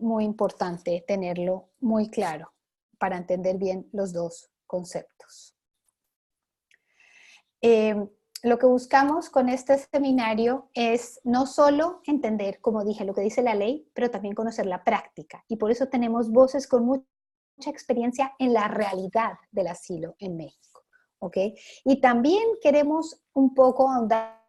muy importante tenerlo muy claro para entender bien los dos conceptos. Lo que buscamos con este seminario es no solo entender, como dije, lo que dice la ley, pero también conocer la práctica. Y por eso tenemos voces con mucha experiencia en la realidad del asilo en México. ¿Ok? Y también queremos un poco ahondar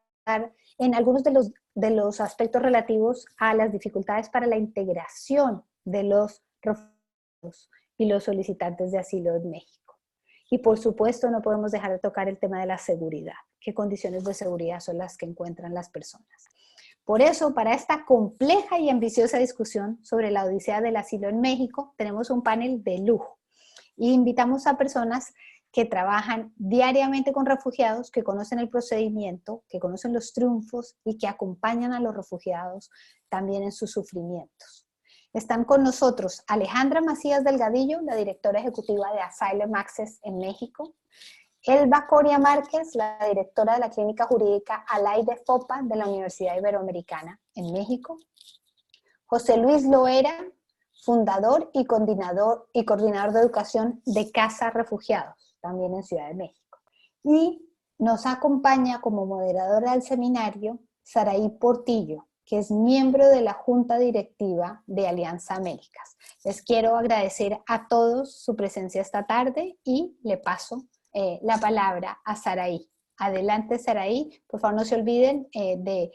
en algunos de los aspectos relativos a las dificultades para la integración de los refugiados y los solicitantes de asilo en México. Y por supuesto no podemos dejar de tocar el tema de la seguridad. ¿Qué condiciones de seguridad son las que encuentran las personas? Por eso, para esta compleja y ambiciosa discusión sobre la odisea del asilo en México, tenemos un panel de lujo. Y invitamos a personas que trabajan diariamente con refugiados, que conocen el procedimiento, que conocen los triunfos y que acompañan a los refugiados también en sus sufrimientos. Están con nosotros Alejandra Macías Delgadillo, la directora ejecutiva de Asylum Access en México, Elba Coria Márquez, la directora de la clínica jurídica Alaide Fopa de la Universidad Iberoamericana en México, José Luis Loera, fundador y coordinador de educación de Casa Refugiados, también en Ciudad de México. Y nos acompaña como moderadora del seminario Saraí Portillo, que es miembro de la Junta Directiva de Alianza Américas. Les quiero agradecer a todos su presencia esta tarde y le paso la palabra a Saraí. Adelante, Saraí. Por favor, no se olviden de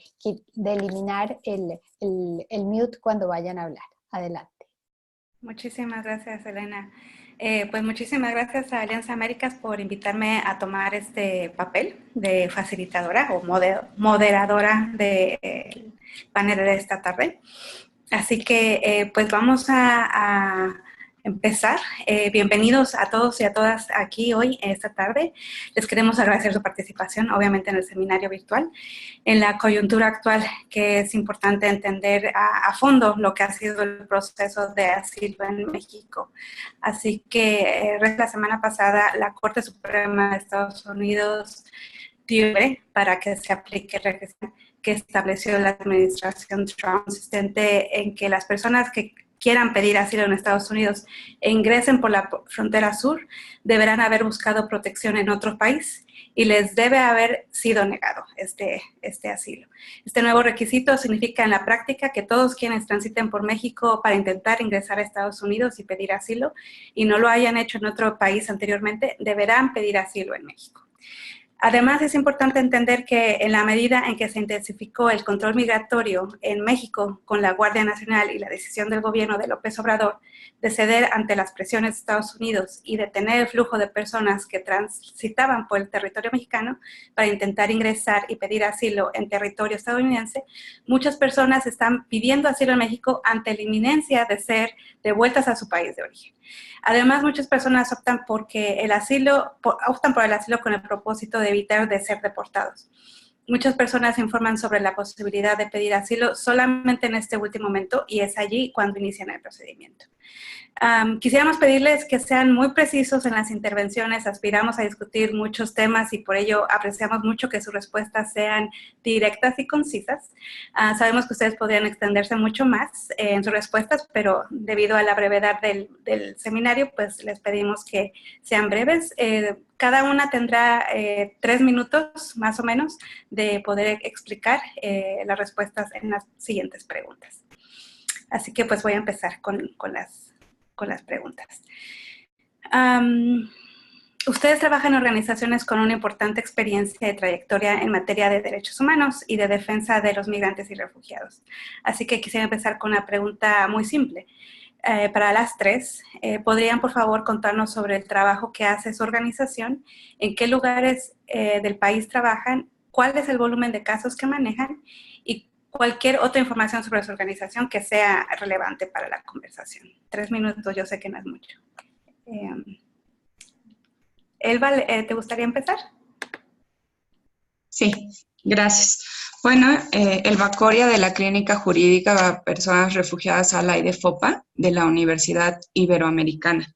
eliminar el mute cuando vayan a hablar. Adelante. Muchísimas gracias, Elena. Pues muchísimas gracias a Alianza Américas por invitarme a tomar este papel de facilitadora o moderadora del panel de esta tarde. Así que pues vamos a empezar. Bienvenidos a todos y a todas aquí hoy, esta tarde. Les queremos agradecer su participación, obviamente, en el seminario virtual. En la coyuntura actual, que es importante entender a fondo lo que ha sido el proceso de asilo en México. Así que la semana pasada la Corte Suprema de Estados Unidos dio para que se aplique la regresión que estableció la administración Trump, consistente en que las personas que quieran pedir asilo en Estados Unidos e ingresen por la frontera sur, deberán haber buscado protección en otro país y les debe haber sido negado este asilo. Este nuevo requisito significa en la práctica que todos quienes transiten por México para intentar ingresar a Estados Unidos y pedir asilo y no lo hayan hecho en otro país anteriormente, deberán pedir asilo en México. Además, es importante entender que en la medida en que se intensificó el control migratorio en México con la Guardia Nacional y la decisión del gobierno de López Obrador de ceder ante las presiones de Estados Unidos y detener el flujo de personas que transitaban por el territorio mexicano para intentar ingresar y pedir asilo en territorio estadounidense, muchas personas están pidiendo asilo en México ante la inminencia de ser devueltas a su país de origen. Además, muchas personas optan por el asilo con el propósito de evitar de ser deportados. Muchas personas informan sobre la posibilidad de pedir asilo solamente en este último momento y es allí cuando inician el procedimiento. Quisiéramos pedirles que sean muy precisos en las intervenciones, aspiramos a discutir muchos temas y por ello apreciamos mucho que sus respuestas sean directas y concisas. Sabemos que ustedes podrían extenderse mucho más en sus respuestas, pero debido a la brevedad del seminario, pues les pedimos que sean breves. Cada una tendrá 3 minutos más o menos de poder explicar las respuestas en las siguientes preguntas. Así que pues voy a empezar con las preguntas. Ustedes trabajan en organizaciones con una importante experiencia y trayectoria en materia de derechos humanos y de defensa de los migrantes y refugiados. Así que quisiera empezar con una pregunta muy simple. Para las tres, ¿podrían por favor contarnos sobre el trabajo que hace su organización? ¿En qué lugares del país trabajan? ¿Cuál es el volumen de casos que manejan? Y cualquier otra información sobre su organización que sea relevante para la conversación. 3 minutos, yo sé que no es mucho. Elba, ¿te gustaría empezar? Sí, gracias. Bueno, Elba Coria de la Clínica Jurídica para Personas Refugiadas Alaide Fopa de la Universidad Iberoamericana.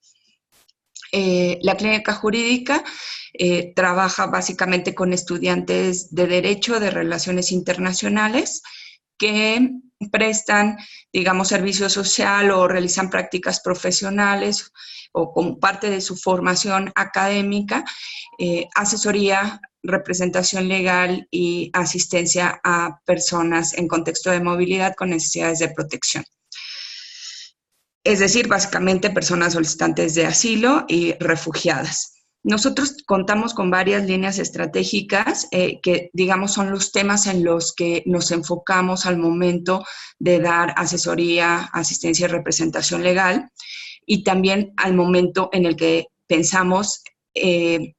La Clínica Jurídica trabaja básicamente con estudiantes de Derecho de Relaciones Internacionales que prestan, digamos, servicio social o realizan prácticas profesionales o como parte de su formación académica, asesoría, representación legal y asistencia a personas en contexto de movilidad con necesidades de protección. Es decir, básicamente personas solicitantes de asilo y refugiadas. Nosotros contamos con varias líneas estratégicas que, digamos, son los temas en los que nos enfocamos al momento de dar asesoría, asistencia y representación legal, y también al momento en el que pensamos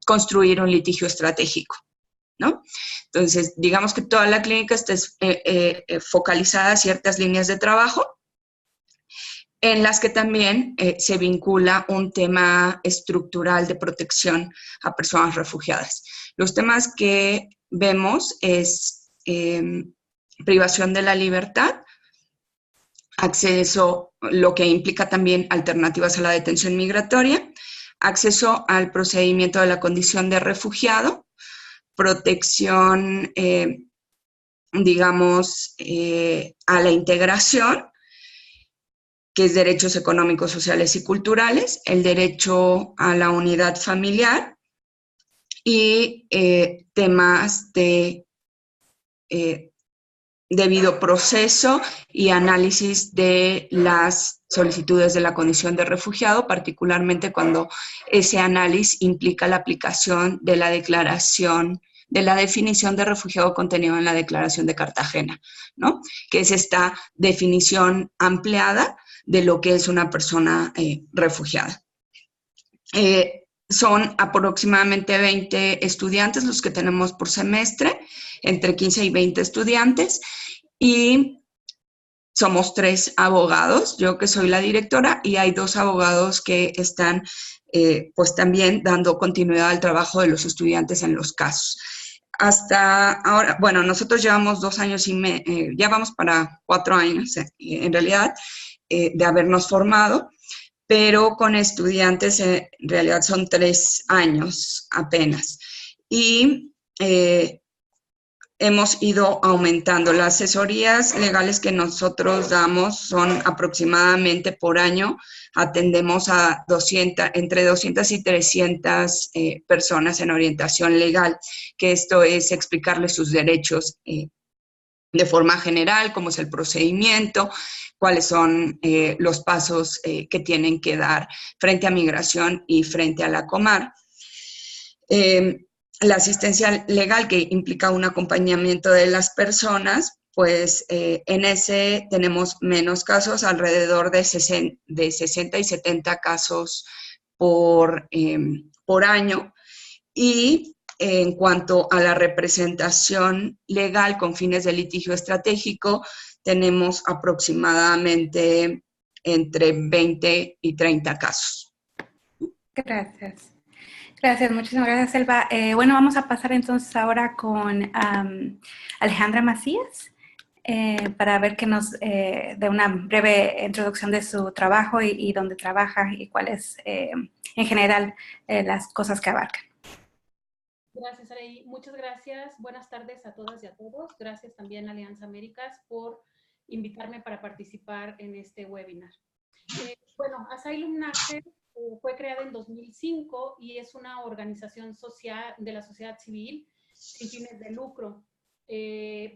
construir un litigio estratégico, ¿no? Entonces, digamos que toda la clínica está focalizada a ciertas líneas de trabajo, en las que también se vincula un tema estructural de protección a personas refugiadas. Los temas que vemos es privación de la libertad, acceso, lo que implica también alternativas a la detención migratoria, acceso al procedimiento de la condición de refugiado, protección, digamos, a la integración, que es derechos económicos, sociales y culturales, el derecho a la unidad familiar y temas de debido proceso y análisis de las solicitudes de la condición de refugiado, particularmente cuando ese análisis implica la aplicación de la declaración, de la definición de refugiado contenido en la Declaración de Cartagena, ¿no? Que es esta definición ampliada de lo que es una persona refugiada. Son aproximadamente 20 estudiantes los que tenemos por semestre, entre 15 y 20 estudiantes, y somos 3 abogados, yo que soy la directora, y hay 2 abogados que están pues también dando continuidad al trabajo de los estudiantes en los casos. Hasta ahora, bueno, nosotros llevamos 2 años y ya vamos para 4 años en realidad de habernos formado, pero con estudiantes en realidad son 3 años apenas. Y hemos ido aumentando. Las asesorías legales que nosotros damos son aproximadamente por año. Atendemos a entre 200 y 300 personas en orientación legal, que esto es explicarles sus derechos de forma general, cómo es el procedimiento, cuáles son los pasos que tienen que dar frente a migración y frente a la Comar. La asistencia legal, que implica un acompañamiento de las personas, pues en ese tenemos menos casos, alrededor de 60 y 70 casos por año. Y en cuanto a la representación legal con fines de litigio estratégico, tenemos aproximadamente entre 20 y 30 casos. Gracias. Gracias, muchísimas gracias, Selva. Bueno, vamos a pasar entonces ahora con Alejandra Macías para ver que nos dé una breve introducción de su trabajo y dónde trabaja y cuáles, en general, las cosas que abarcan. Gracias, Arey. Muchas gracias. Buenas tardes a todas y a todos. Gracias también a Alianza Américas por invitarme para participar en este webinar. Bueno, Asylum Access fue creada en 2005 y es una organización social de la sociedad civil sin fines de lucro.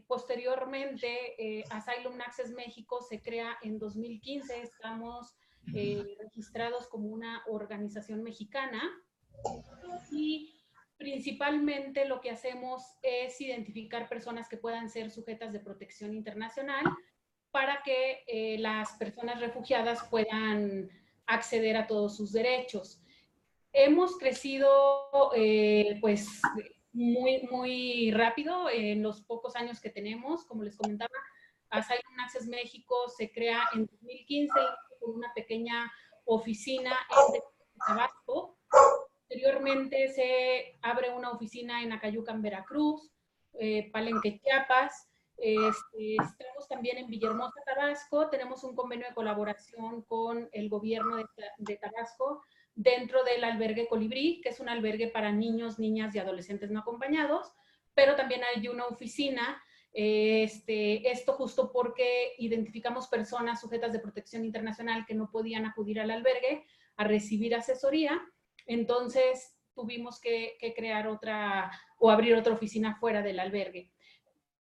Posteriormente, Asylum Access México se crea en 2015. Estamos registrados como una organización mexicana y principalmente lo que hacemos es identificar personas que puedan ser sujetas de protección internacional para que las personas refugiadas puedan acceder a todos sus derechos. Hemos crecido pues muy rápido en los pocos años que tenemos. Como les comentaba, Asylum Access México se crea en 2015 con una pequeña oficina en Tabasco. Posteriormente se abre una oficina en Acayucan, Veracruz, Palenque, Chiapas. Estamos también en Villahermosa, Tabasco. Tenemos un convenio de colaboración con el gobierno de Tabasco dentro del albergue Colibrí, que es un albergue para niños, niñas y adolescentes no acompañados, pero también hay una oficina Esto justo porque identificamos personas sujetas de protección internacional que no podían acudir al albergue a recibir asesoría. Entonces tuvimos que crear otra o abrir otra oficina fuera del albergue.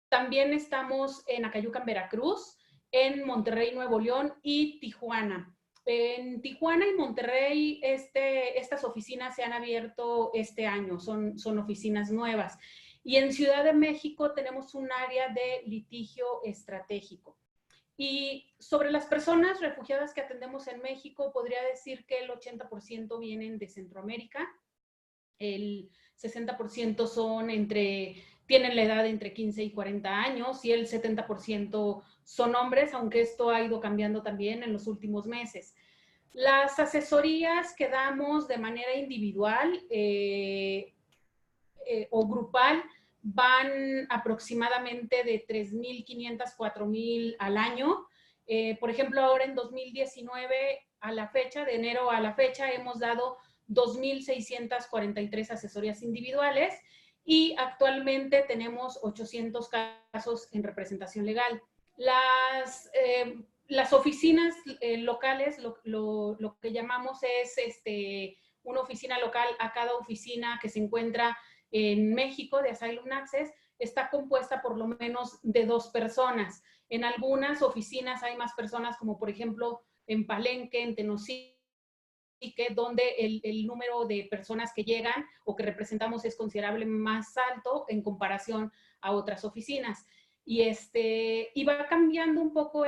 También estamos en Acayucan, Veracruz, en Monterrey, Nuevo León y Tijuana. En Tijuana y Monterrey estas oficinas se han abierto este año, son oficinas nuevas. Y en Ciudad de México tenemos un área de litigio estratégico. Y sobre las personas refugiadas que atendemos en México, podría decir que el 80% vienen de Centroamérica, el 60% tienen la edad de entre 15 y 40 años y el 70% son hombres, aunque esto ha ido cambiando también en los últimos meses. Las asesorías que damos de manera individual o grupal van aproximadamente de 3.500, 4.000 al año. Por ejemplo, ahora en 2019, a la fecha, de enero a la fecha, hemos dado 2.643 asesorías individuales y actualmente tenemos 800 casos en representación legal. Las oficinas locales, lo que llamamos es una oficina local a cada oficina que se encuentra en México de Asylum Access, está compuesta por lo menos de 2 personas. En algunas oficinas hay más personas, como por ejemplo en Palenque, en Tenosique, donde el número de personas que llegan o que representamos es considerablemente más alto en comparación a otras oficinas. Y va cambiando un poco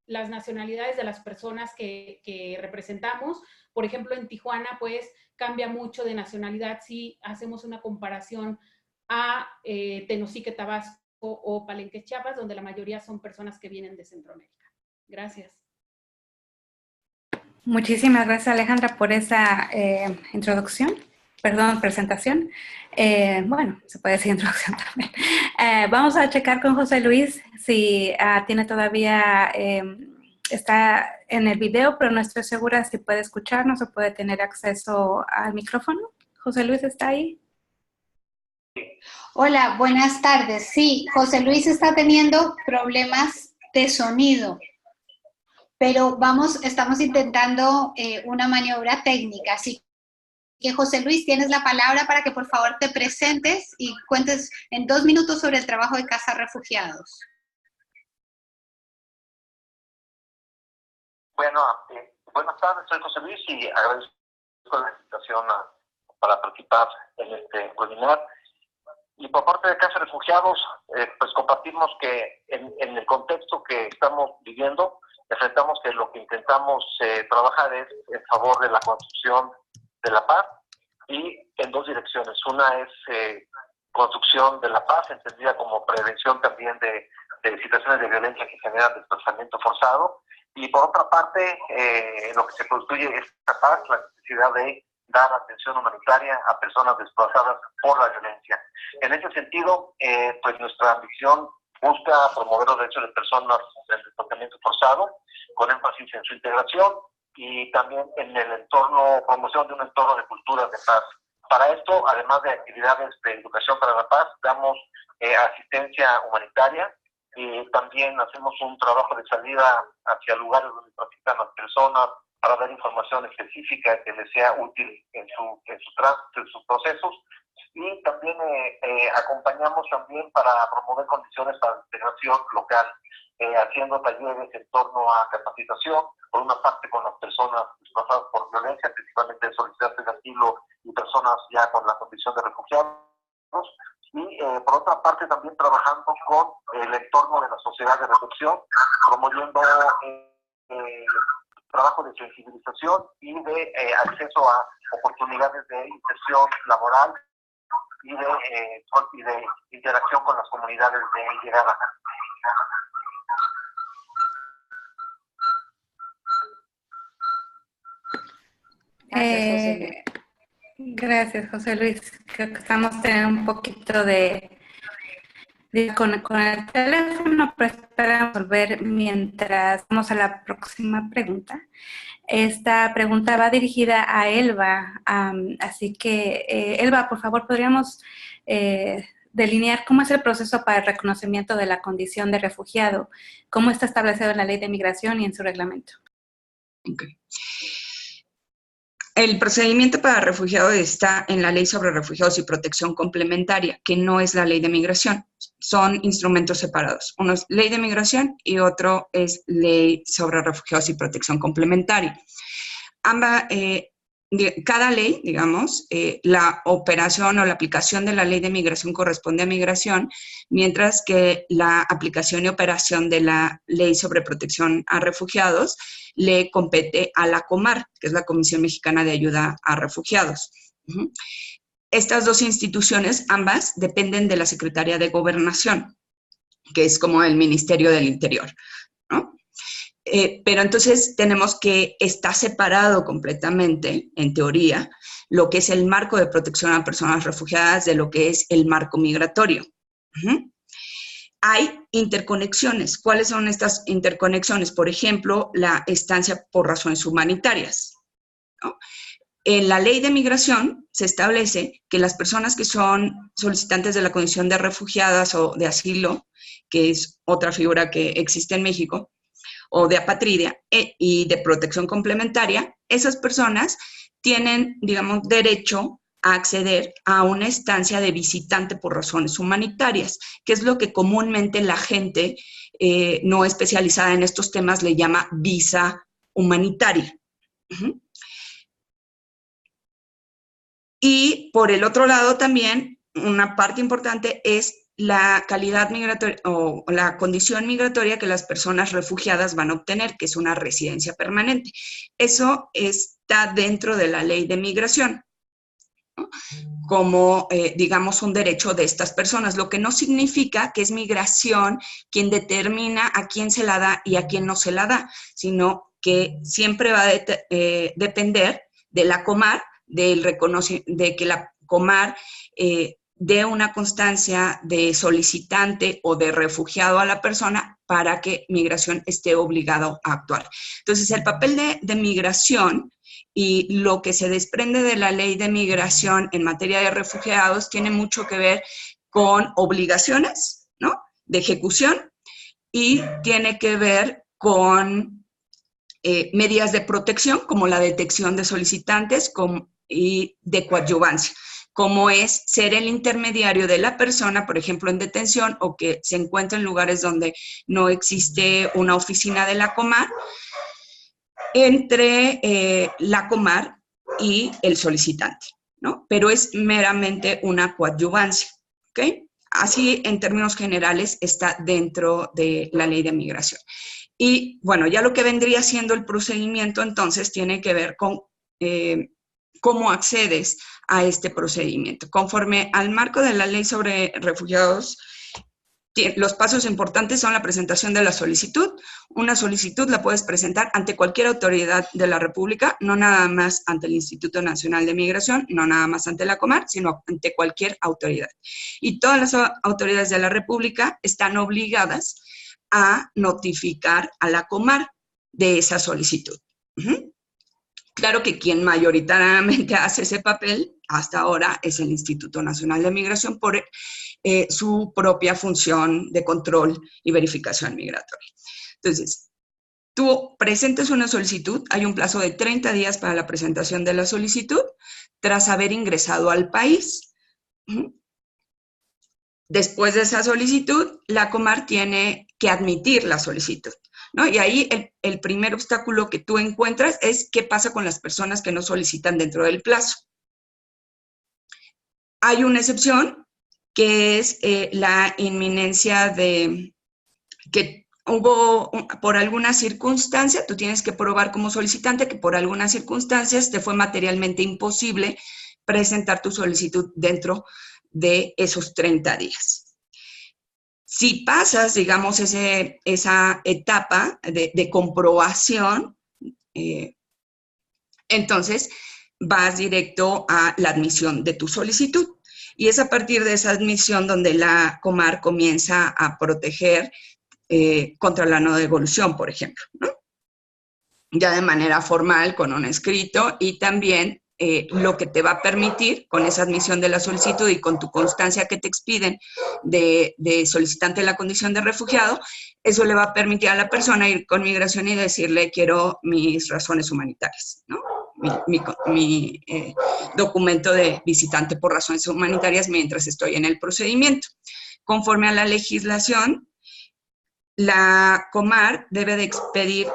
las nacionalidades de las personas que representamos. Por ejemplo, en Tijuana, pues, cambia mucho de nacionalidad si hacemos una comparación a Tenosique, Tabasco o Palenque, Chiapas, donde la mayoría son personas que vienen de Centroamérica. Gracias. Muchísimas gracias, Alejandra, por esa presentación. Bueno, se puede decir introducción también. Vamos a checar con José Luis si tiene todavía, está en el video, pero no estoy segura si puede escucharnos o puede tener acceso al micrófono. José Luis, ¿está ahí? Hola, buenas tardes. Sí, José Luis está teniendo problemas de sonido, pero estamos intentando una maniobra técnica, así que José Luis, tienes la palabra para que por favor te presentes y cuentes en 2 minutos sobre el trabajo de Casa Refugiados. Bueno, buenas tardes, soy José Luis y agradezco la invitación para participar en este webinar. Y por parte de Casa Refugiados, pues compartimos que en el contexto que estamos viviendo, enfrentamos que lo que intentamos trabajar es en favor de la construcción de la paz y en 2 direcciones. Una es construcción de la paz, entendida como prevención también de situaciones de violencia que generan desplazamiento forzado. Y por otra parte, lo que se construye es esta paz, la necesidad de dar atención humanitaria a personas desplazadas por la violencia. En ese sentido, pues nuestra misión busca promover los derechos de personas en desplazamiento forzado, con énfasis en su integración y también en el entorno, promoción de un entorno de cultura de paz. Para esto, además de actividades de educación para la paz, damos asistencia humanitaria y también hacemos un trabajo de salida hacia lugares donde trafican las personas para dar información específica que les sea útil en sus procesos. Y también acompañamos también para promover condiciones para la integración local, haciendo talleres en torno a capacitación, por una parte con las personas desplazadas por violencia, principalmente solicitantes de asilo y personas ya con la condición de refugiados, y por otra parte también trabajando con el entorno de la sociedad de recepción, promoviendo trabajo de sensibilización y de acceso a oportunidades de inserción laboral y de interacción con las comunidades de llegada. Gracias, José Luis. Creo que estamos teniendo un poquito con el teléfono, pero esperamos volver mientras vamos a la próxima pregunta. Esta pregunta va dirigida a Elba, así que Elba, por favor, ¿podríamos delinear cómo es el proceso para el reconocimiento de la condición de refugiado, cómo está establecido en la Ley de Migración y en su reglamento. Okay. El procedimiento para refugiados está en la Ley sobre Refugiados y Protección Complementaria, que no es la Ley de Migración. Son instrumentos separados. Uno es Ley de Migración y otro es Ley sobre Refugiados y Protección Complementaria. Cada ley, digamos, la operación o la aplicación de la Ley de Migración corresponde a Migración, mientras que la aplicación y operación de la Ley sobre Protección a Refugiados le compete a la COMAR, que es la Comisión Mexicana de Ayuda a Refugiados. Estas dos instituciones, ambas, dependen de la Secretaría de Gobernación, que es como el Ministerio del Interior, ¿no? Pero entonces tenemos que está separado completamente, en teoría, lo que es el marco de protección a personas refugiadas de lo que es el marco migratorio. Hay interconexiones. ¿Cuáles son estas interconexiones? Por ejemplo, la estancia por razones humanitarias, ¿no? En la Ley de Migración se establece que las personas que son solicitantes de la condición de refugiadas o de asilo, que es otra figura que existe en México, o de apatridia y de protección complementaria, esas personas tienen, digamos, derecho a acceder a una estancia de visitante por razones humanitarias, que es lo que comúnmente la gente no especializada en estos temas le llama visa humanitaria. Y por el otro lado también, una parte importante es la calidad migratoria o la condición migratoria que las personas refugiadas van a obtener, que es una residencia permanente. Eso está dentro de la Ley de Migración, ¿no? Como, digamos, un derecho de estas personas, lo que no significa que es Migración quien determina a quién se la da y a quién no se la da, sino que siempre va a depender de la COMAR, de que la COMAR dé una constancia de solicitante o de refugiado a la persona para que Migración esté obligado a actuar. Entonces, el papel de Migración y lo que se desprende de la Ley de Migración en materia de refugiados tiene mucho que ver con obligaciones, ¿no?, de ejecución, y tiene que ver con medidas de protección, como la detección de solicitantes y de coadyuvancia, como es ser el intermediario de la persona, por ejemplo, en detención, o que se encuentra en lugares donde no existe una oficina de la COMAR, entre la COMAR y el solicitante, ¿no? Pero es meramente una coadyuvancia, ¿ok? Así, en términos generales, está dentro de la Ley de Migración. Y, bueno, ya lo que vendría siendo el procedimiento, entonces, tiene que ver con cómo accedes a este procedimiento. Conforme al marco de la Ley sobre Refugiados, los pasos importantes son la presentación de la solicitud. Una solicitud la puedes presentar ante cualquier autoridad de la República, no nada más ante el Instituto Nacional de Migración, no nada más ante la COMAR, sino ante cualquier autoridad. Y todas las autoridades de la República están obligadas a notificar a la COMAR de esa solicitud. Claro que quien mayoritariamente hace ese papel hasta ahora es el Instituto Nacional de Migración por su propia función de control y verificación migratoria. Entonces, tú presentas una solicitud, hay un plazo de 30 días para la presentación de la solicitud tras haber ingresado al país. Después de esa solicitud, la COMAR tiene que admitir la solicitud, ¿no? Y ahí el primer obstáculo que tú encuentras es qué pasa con las personas que no solicitan dentro del plazo. Hay una excepción que es la inminencia de que hubo, por alguna circunstancia, tú tienes que probar como solicitante que por algunas circunstancias te fue materialmente imposible presentar tu solicitud dentro de esos 30 días. Si pasas, digamos, esa etapa de comprobación, entonces vas directo a la admisión de tu solicitud. Y es a partir de esa admisión donde la COMAR comienza a proteger contra la no devolución, por ejemplo, ¿no? Ya de manera formal, con un escrito, y también lo que te va a permitir, con esa admisión de la solicitud y con tu constancia que te expiden de solicitante de la condición de refugiado, eso le va a permitir a la persona ir con migración y decirle, quiero mis razones humanitarias, ¿no? Mi documento de visitante por razones humanitarias mientras estoy en el procedimiento. Conforme a la legislación, la Comar debe de expedir,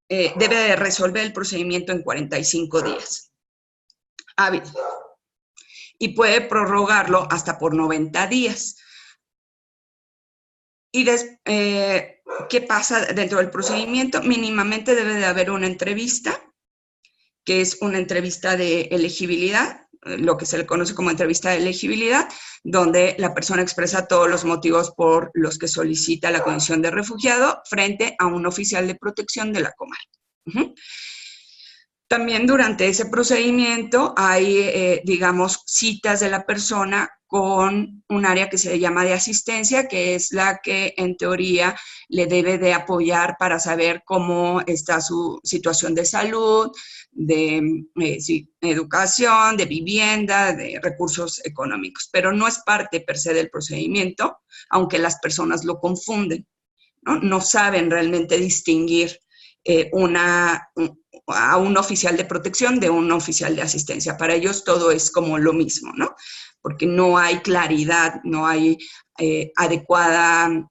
debe de resolver el procedimiento en 45 días hábiles y puede prorrogarlo hasta por 90 días. ¿Y qué pasa dentro del procedimiento? Mínimamente debe de haber una entrevista, que es una entrevista de elegibilidad, lo que se le conoce como entrevista de elegibilidad, donde la persona expresa todos los motivos por los que solicita la condición de refugiado frente a un oficial de protección de la Comar. También durante ese procedimiento hay, digamos, citas de la persona con un área que se llama de asistencia, que es la que en teoría le debe de apoyar para saber cómo está su situación de salud, de educación, de vivienda, de recursos económicos. Pero no es parte per se del procedimiento, aunque las personas lo confunden, ¿no? No saben realmente distinguir a un oficial de protección de un oficial de asistencia. Para ellos todo es como lo mismo, ¿no? Porque no hay claridad, no hay adecuada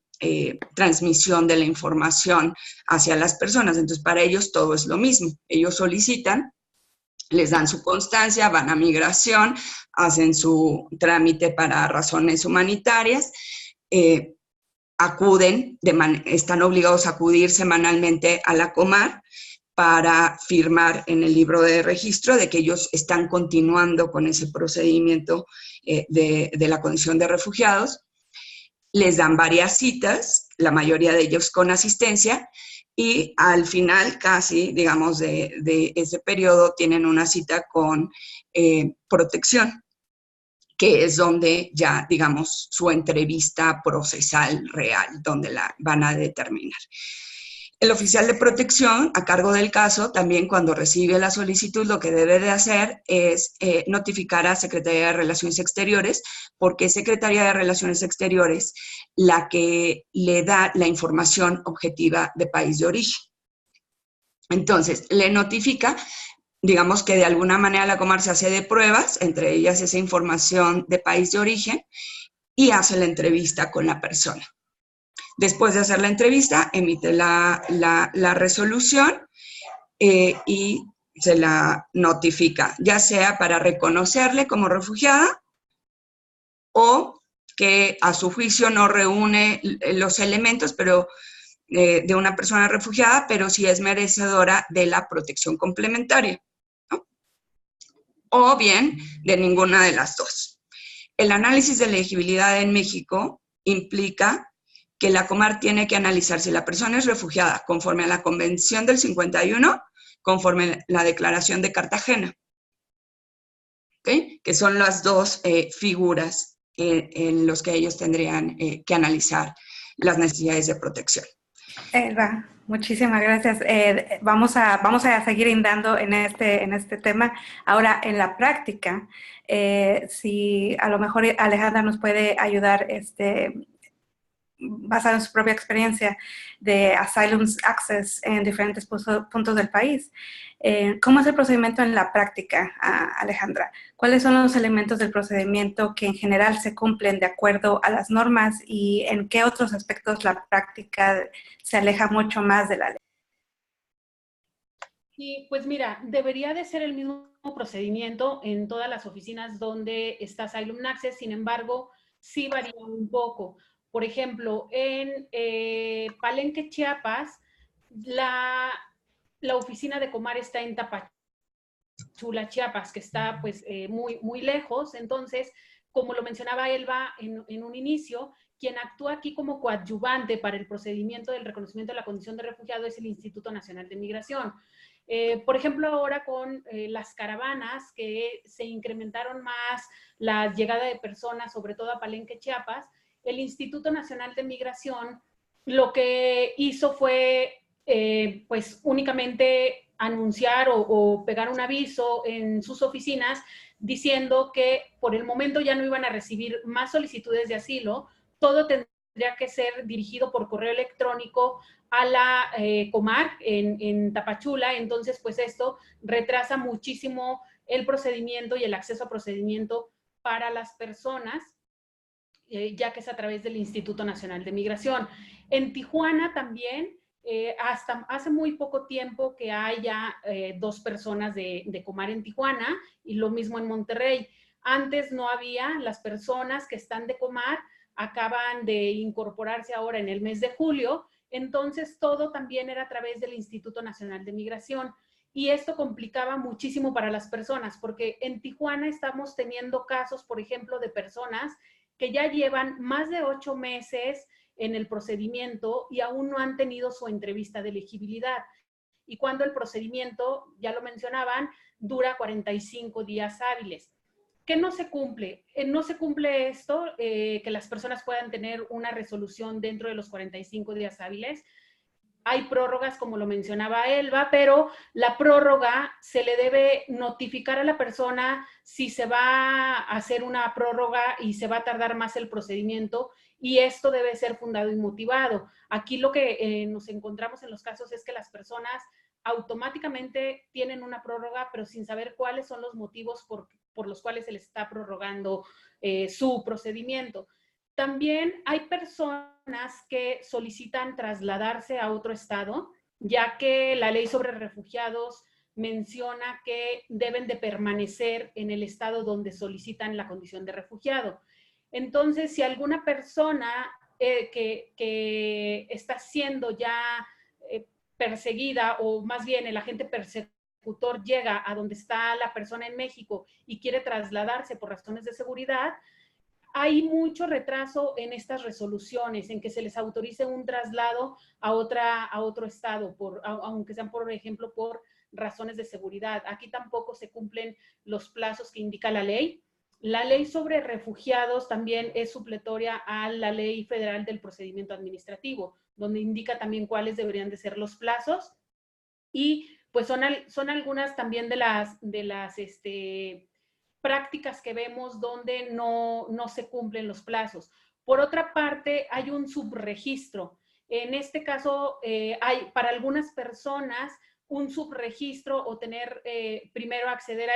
transmisión de la información hacia las personas. Entonces, para ellos todo es lo mismo. Ellos solicitan, les dan su constancia, van a migración, hacen su trámite para razones humanitarias, están obligados a acudir semanalmente a la Comar para firmar en el libro de registro de que ellos están continuando con ese procedimiento de la condición de refugiados. Les dan varias citas, la mayoría de ellos con asistencia, y al final casi, digamos, de ese periodo tienen una cita con protección, que es donde ya, digamos, su entrevista procesal real, donde la van a determinar. El oficial de protección, a cargo del caso, también cuando recibe la solicitud, lo que debe de hacer es notificar a Secretaría de Relaciones Exteriores, porque es Secretaría de Relaciones Exteriores la que le da la información objetiva de país de origen. Entonces, le notifica, digamos que de alguna manera la Comar se hace de pruebas, entre ellas esa información de país de origen, y hace la entrevista con la persona. Después de hacer la entrevista, emite la resolución y se la notifica, ya sea para reconocerle como refugiada o que a su juicio no reúne los elementos pero de una persona refugiada, pero sí es merecedora de la protección complementaria, ¿no? O bien de ninguna de las dos. El análisis de elegibilidad en México implica que la Comar tiene que analizar si la persona es refugiada conforme a la Convención del 51, conforme a la Declaración de Cartagena, ¿okay? Que son las dos figuras en los que ellos tendrían que analizar las necesidades de protección. Elba, muchísimas gracias. Vamos a seguir indagando en este tema. Ahora, en la práctica, si a lo mejor Alejandra nos puede ayudar basado en su propia experiencia de Asylum Access en diferentes puntos del país. ¿Cómo es el procedimiento en la práctica, Alejandra? ¿Cuáles son los elementos del procedimiento que en general se cumplen de acuerdo a las normas y en qué otros aspectos la práctica se aleja mucho más de la ley? Sí, pues mira, debería de ser el mismo procedimiento en todas las oficinas donde está Asylum Access, sin embargo, sí varía un poco. Por ejemplo, en Palenque, Chiapas, la oficina de Comar está en Tapachula, Chiapas, que está pues muy, muy lejos. Entonces, como lo mencionaba Elba en un inicio, quien actúa aquí como coadyuvante para el procedimiento del reconocimiento de la condición de refugiado es el Instituto Nacional de Migración. Por ejemplo, ahora con las caravanas, que se incrementaron más la llegada de personas, sobre todo a Palenque, Chiapas, el Instituto Nacional de Migración lo que hizo fue pues únicamente anunciar o pegar un aviso en sus oficinas diciendo que por el momento ya no iban a recibir más solicitudes de asilo, todo tendría que ser dirigido por correo electrónico a la Comar en Tapachula. Entonces, pues esto retrasa muchísimo el procedimiento y el acceso a procedimiento para las personas, ya que es a través del Instituto Nacional de Migración. En Tijuana también, hasta hace muy poco tiempo que hay ya 2 personas de Comar en Tijuana, y lo mismo en Monterrey. Antes no había. Las personas que están de Comar acaban de incorporarse ahora en el mes de julio, entonces todo también era a través del Instituto Nacional de Migración. Y esto complicaba muchísimo para las personas, porque en Tijuana estamos teniendo casos, por ejemplo, de personas que ya llevan más de 8 meses en el procedimiento y aún no han tenido su entrevista de elegibilidad. Y cuando el procedimiento, ya lo mencionaban, dura 45 días hábiles. ¿Qué no se cumple? No se cumple esto, que las personas puedan tener una resolución dentro de los 45 días hábiles. Hay prórrogas, como lo mencionaba Elba, pero la prórroga se le debe notificar a la persona si se va a hacer una prórroga y se va a tardar más el procedimiento, y esto debe ser fundado y motivado. Aquí lo que nos encontramos en los casos es que las personas automáticamente tienen una prórroga, pero sin saber cuáles son los motivos por los cuales se les está prorrogando su procedimiento. También hay personas que solicitan trasladarse a otro estado, ya que la ley sobre refugiados menciona que deben de permanecer en el estado donde solicitan la condición de refugiado. Entonces, si alguna persona que está siendo ya perseguida, o más bien el agente persecutor llega a donde está la persona en México y quiere trasladarse por razones de seguridad, hay mucho retraso en estas resoluciones, en que se les autorice un traslado a otro estado, aunque sean, por ejemplo, por razones de seguridad. Aquí tampoco se cumplen los plazos que indica la ley. La ley sobre refugiados también es supletoria a la ley federal del procedimiento administrativo, donde indica también cuáles deberían de ser los plazos, y pues son algunas también de las prácticas que vemos donde no se cumplen los plazos. Por otra parte, hay un subregistro. En este caso, hay para algunas personas un subregistro, o tener primero acceder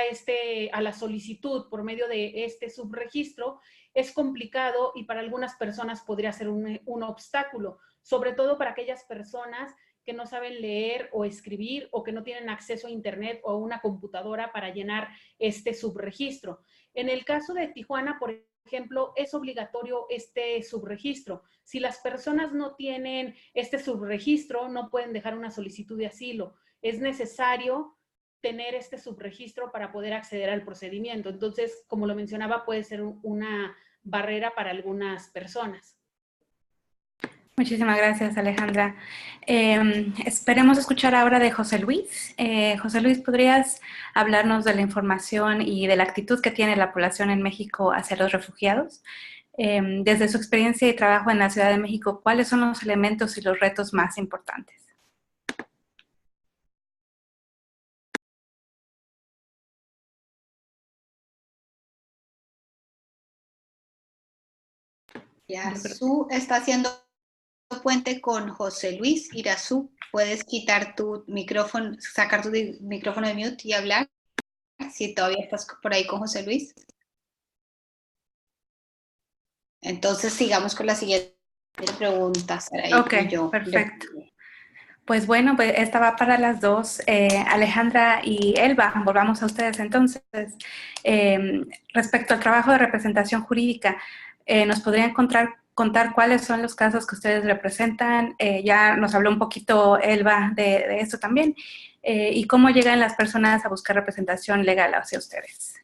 a la solicitud por medio de este subregistro, es complicado, y para algunas personas podría ser un obstáculo, sobre todo para aquellas personas que no saben leer o escribir, o que no tienen acceso a internet o a una computadora para llenar este subregistro. En el caso de Tijuana, por ejemplo, es obligatorio este subregistro. Si las personas no tienen este subregistro, no pueden dejar una solicitud de asilo. Es necesario tener este subregistro para poder acceder al procedimiento. Entonces, como lo mencionaba, puede ser una barrera para algunas personas. Muchísimas gracias, Alejandra. Esperemos escuchar ahora de José Luis. José Luis, ¿podrías hablarnos de la información y de la actitud que tiene la población en México hacia los refugiados? Desde su experiencia y trabajo en la Ciudad de México, ¿cuáles son los elementos y los retos más importantes? Irazú está haciendo puente con José Luis. Irazú, puedes quitar tu micrófono, sacar tu micrófono de mute y hablar, si todavía estás por ahí con José Luis. Entonces sigamos con la siguiente pregunta, Saraí. Ok, perfecto. Pues bueno, pues esta va para las dos. Alejandra y Elba, volvamos a ustedes entonces. Respecto al trabajo de representación jurídica, ¿nos podrían contar cuáles son los casos que ustedes representan? Ya nos habló un poquito Elba de esto también. Y cómo llegan las personas a buscar representación legal hacia ustedes.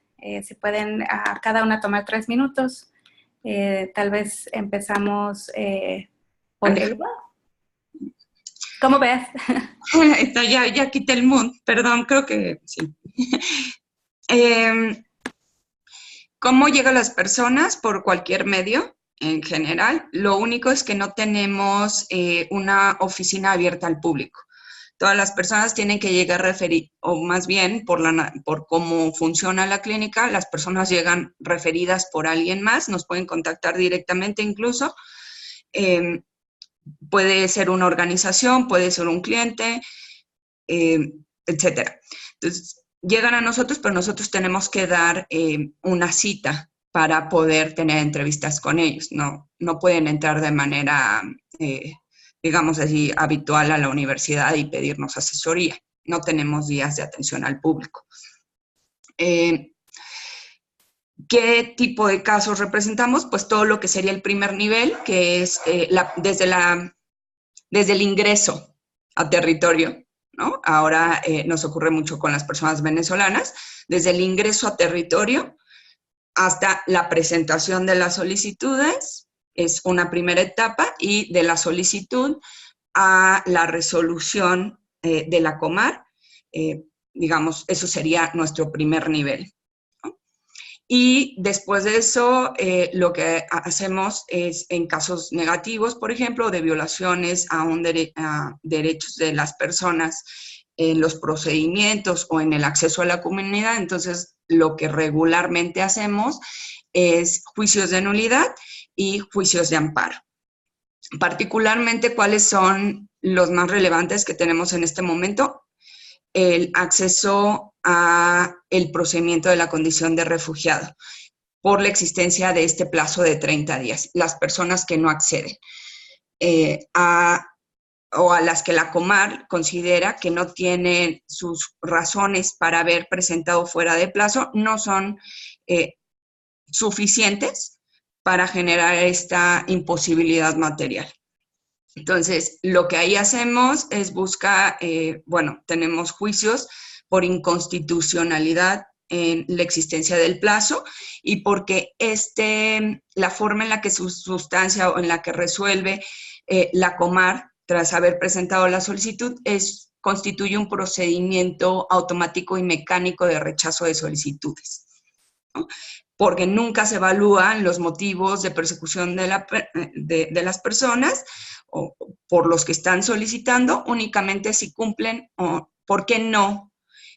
Si pueden a cada una tomar 3 minutos. Tal vez empezamos por Elba. ¿Cómo ves? Ya quité el mood, perdón, creo que sí. ¿Cómo llegan las personas? Por cualquier medio, en general. Lo único es que no tenemos una oficina abierta al público. Todas las personas tienen que llegar referidas, o más bien por cómo funciona la clínica, las personas llegan referidas por alguien más, nos pueden contactar directamente incluso. Puede ser una organización, puede ser un cliente, etcétera. Entonces, llegan a nosotros, pero nosotros tenemos que dar una cita para poder tener entrevistas con ellos. No pueden entrar de manera, digamos así, habitual a la universidad y pedirnos asesoría. No tenemos días de atención al público. ¿Qué tipo de casos representamos? Pues todo lo que sería el primer nivel, que es desde el ingreso a territorio, ¿no? Ahora nos ocurre mucho con las personas venezolanas, desde el ingreso a territorio hasta la presentación de las solicitudes, es una primera etapa, y de la solicitud a la resolución de la Comar, digamos, eso sería nuestro primer nivel. Y después de eso, lo que hacemos es, en casos negativos, por ejemplo, de violaciones a derechos de las personas en los procedimientos o en el acceso a la comunidad, entonces lo que regularmente hacemos es juicios de nulidad y juicios de amparo. Particularmente, ¿cuáles son los más relevantes que tenemos en este momento? El acceso a el procedimiento de la condición de refugiado por la existencia de este plazo de 30 días. Las personas que no acceden o a las que la Comar considera que no tienen sus razones para haber presentado fuera de plazo, no son suficientes para generar esta imposibilidad material. Entonces, lo que ahí hacemos es buscar, tenemos juicios por inconstitucionalidad en la existencia del plazo y porque la forma en la que se sustancia o en la que resuelve la Comar tras haber presentado la solicitud constituye un procedimiento automático y mecánico de rechazo de solicitudes, ¿no? Porque nunca se evalúan los motivos de persecución de las personas o por los que están solicitando, únicamente si cumplen o por qué no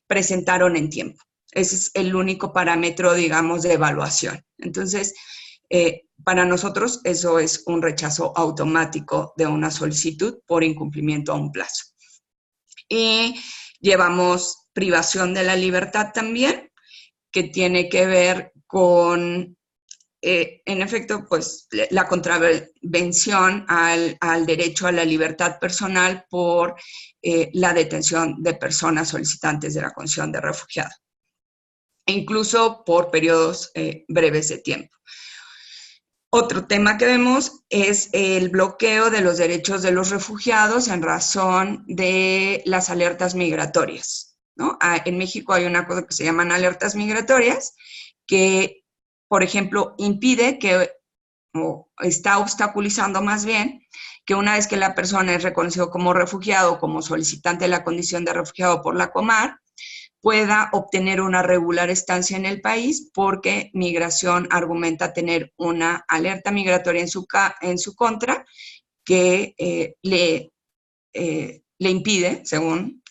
presentaron en tiempo. Ese es el único parámetro, digamos, de evaluación. Entonces, para nosotros eso es un rechazo automático de una solicitud por incumplimiento a un plazo. Y llevamos privación de la libertad también, que tiene que ver con, en efecto, pues la contravención al derecho a la libertad personal por la detención de personas solicitantes de la condición de refugiado, e incluso por periodos breves de tiempo. Otro tema que vemos es el bloqueo de los derechos de los refugiados en razón de las alertas migratorias, ¿no? En México hay una cosa que se llaman alertas migratorias, que, por ejemplo, impide o está obstaculizando más bien, que una vez que la persona es reconocido como refugiado, como solicitante de la condición de refugiado por la Comar, pueda obtener una regular estancia en el país, porque Migración argumenta tener una alerta migratoria en su contra que le impide, según,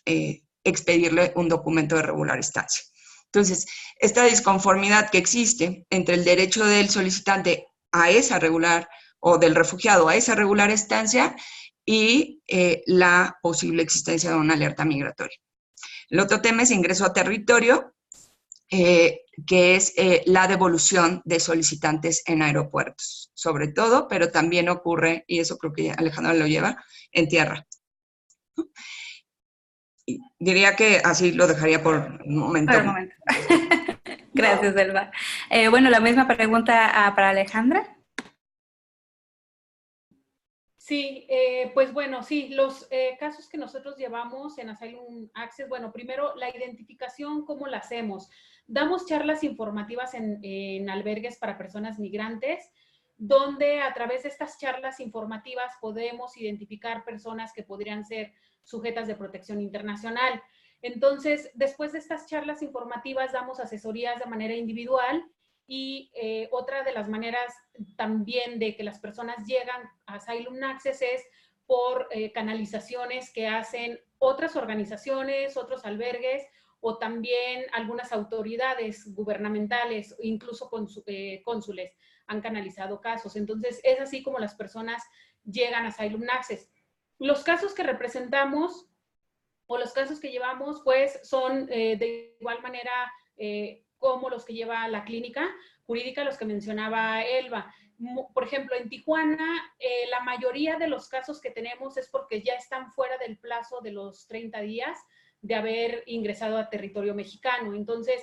expedirle un documento de regular estancia. Entonces, esta disconformidad que existe entre el derecho del solicitante a esa regular, o del refugiado a esa regular estancia, y la posible existencia de una alerta migratoria. El otro tema es ingreso a territorio, que es la devolución de solicitantes en aeropuertos, sobre todo, pero también ocurre, y eso creo que Alejandra lo lleva, en tierra. Y diría que así lo dejaría por un momento. Por el momento. Gracias, Elba. Bueno, la misma pregunta para Alejandra. Sí, pues bueno, sí, los casos que nosotros llevamos en Asylum Access, bueno, primero la identificación, ¿cómo la hacemos? Damos charlas informativas en albergues para personas migrantes, donde a través de estas charlas informativas podemos identificar personas que podrían ser sujetas de protección internacional. Entonces, después de estas charlas informativas, damos asesorías de manera individual. Y otra de las maneras también de que las personas llegan a Asylum Access es por canalizaciones que hacen otras organizaciones, otros albergues o también algunas autoridades gubernamentales, incluso cónsules, han canalizado casos. Entonces, es así como las personas llegan a Asylum Access. Los casos que representamos o los casos que llevamos, pues, son de igual manera como los que lleva la clínica jurídica, los que mencionaba Elba. Por ejemplo, en Tijuana, la mayoría de los casos que tenemos es porque ya están fuera del plazo de los 30 días de haber ingresado a territorio mexicano. Entonces,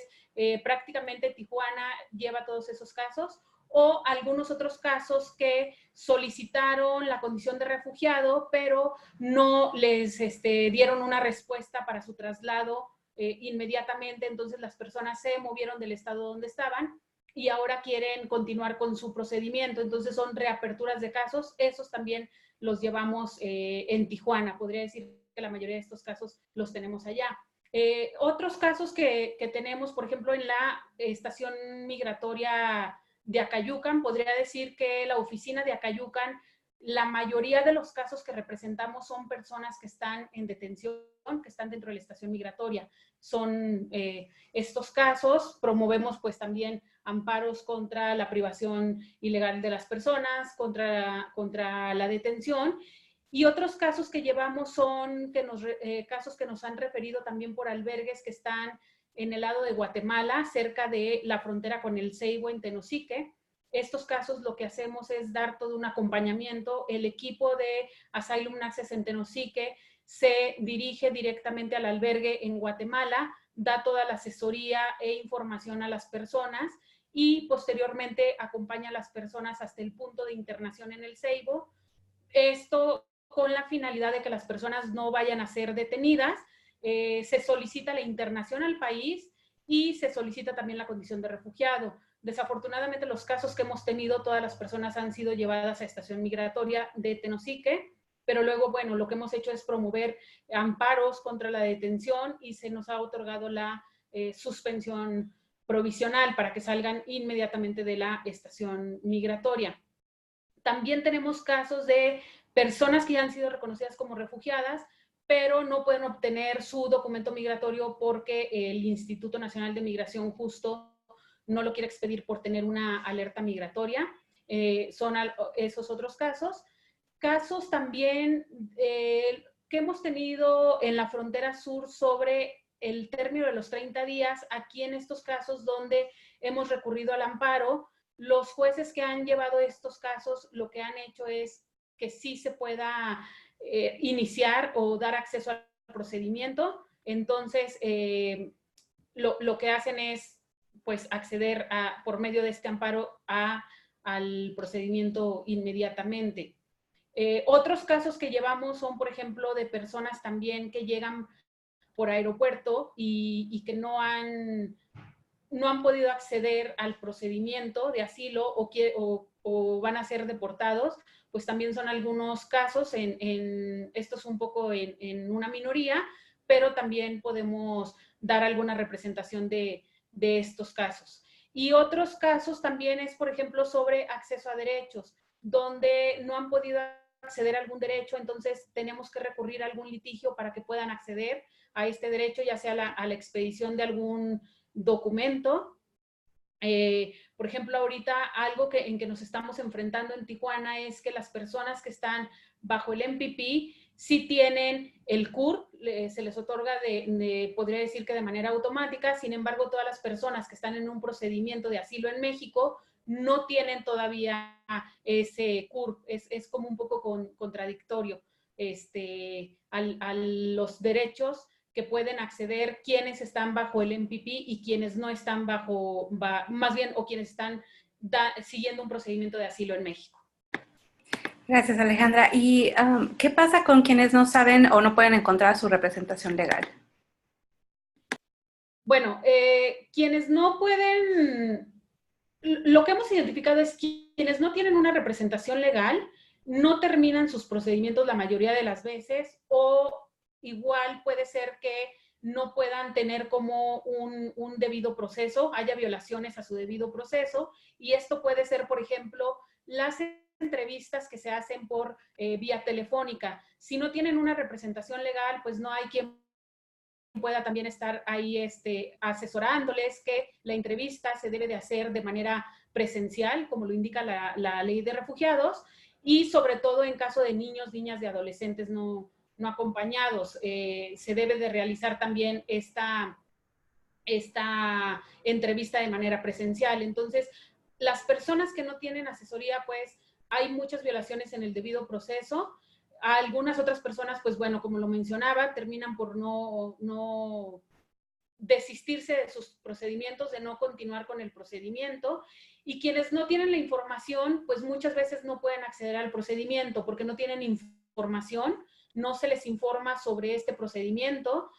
prácticamente Tijuana lleva todos esos casos, o algunos otros casos que solicitaron la condición de refugiado, pero no les dieron una respuesta para su traslado inmediatamente. Entonces, las personas se movieron del estado donde estaban y ahora quieren continuar con su procedimiento. Entonces, son reaperturas de casos. Esos también los llevamos en Tijuana. Podría decir que la mayoría de estos casos los tenemos allá. Otros casos que tenemos, por ejemplo, en la estación migratoria de Acayucan, podría decir que la oficina de Acayucan, la mayoría de los casos que representamos son personas que están en detención, que están dentro de la estación migratoria. Son estos casos, promovemos pues también amparos contra la privación ilegal de las personas, contra la detención. Y otros casos que llevamos son casos que nos han referido también por albergues que están en el lado de Guatemala, cerca de la frontera con el Ceibo en Tenosique. Estos casos lo que hacemos es dar todo un acompañamiento. El equipo de Asylum Access en Tenosique se dirige directamente al albergue en Guatemala, da toda la asesoría e información a las personas y posteriormente acompaña a las personas hasta el punto de internación en el Ceibo. Esto con la finalidad de que las personas no vayan a ser detenidas. Se solicita la internación al país y se solicita también la condición de refugiado. Desafortunadamente, los casos que hemos tenido, todas las personas han sido llevadas a estación migratoria de Tenosique, pero luego, bueno, lo que hemos hecho es promover amparos contra la detención y se nos ha otorgado la suspensión provisional para que salgan inmediatamente de la estación migratoria. También tenemos casos de personas que ya han sido reconocidas como refugiadas, pero no pueden obtener su documento migratorio porque el Instituto Nacional de Migración justo no lo quiere expedir por tener una alerta migratoria. Son esos otros casos. Casos también que hemos tenido en la frontera sur sobre el término de los 30 días, aquí en estos casos donde hemos recurrido al amparo, los jueces que han llevado estos casos lo que han hecho es que sí se pueda iniciar o dar acceso al procedimiento. Entonces, lo que hacen es pues acceder por medio de este amparo al procedimiento inmediatamente. Otros casos que llevamos son, por ejemplo, de personas también que llegan por aeropuerto y que no han podido acceder al procedimiento de asilo o van a ser deportados, pues también son algunos casos, esto es un poco en una minoría, pero también podemos dar alguna representación de estos casos. Y otros casos también es, por ejemplo, sobre acceso a derechos, donde no han podido acceder a algún derecho, entonces tenemos que recurrir a algún litigio para que puedan acceder a este derecho, ya sea a la expedición de algún documento. Por ejemplo, ahorita algo en que nos estamos enfrentando en Tijuana es que las personas que están bajo el MPP sí tienen el CUR, se les otorga podría decir que de manera automática. Sin embargo, todas las personas que están en un procedimiento de asilo en México no tienen todavía ese CUR. Es como un poco contradictorio a los derechos que pueden acceder quienes están bajo el MPP y quienes no están más bien, o quienes están siguiendo un procedimiento de asilo en México. Gracias, Alejandra. ¿Y qué pasa con quienes no saben o no pueden encontrar su representación legal? Bueno, quienes no pueden, lo que hemos identificado es que quienes no tienen una representación legal no terminan sus procedimientos la mayoría de las veces, o igual puede ser que no puedan tener como un debido proceso, haya violaciones a su debido proceso, y esto puede ser, por ejemplo, la entrevistas que se hacen por vía telefónica. Si no tienen una representación legal, pues no hay quien pueda también estar ahí asesorándoles, que la entrevista se debe de hacer de manera presencial, como lo indica la ley de refugiados, y sobre todo en caso de niños, niñas y adolescentes no acompañados, se debe de realizar también esta entrevista de manera presencial. Entonces, las personas que no tienen asesoría, pues hay muchas violaciones en el debido proceso. A algunas otras personas, pues bueno, como lo mencionaba, terminan por no desistirse de sus procedimientos, de no continuar con el procedimiento. Y quienes no tienen la información, pues muchas veces no pueden acceder al procedimiento porque no tienen información, no se les informa sobre este procedimiento.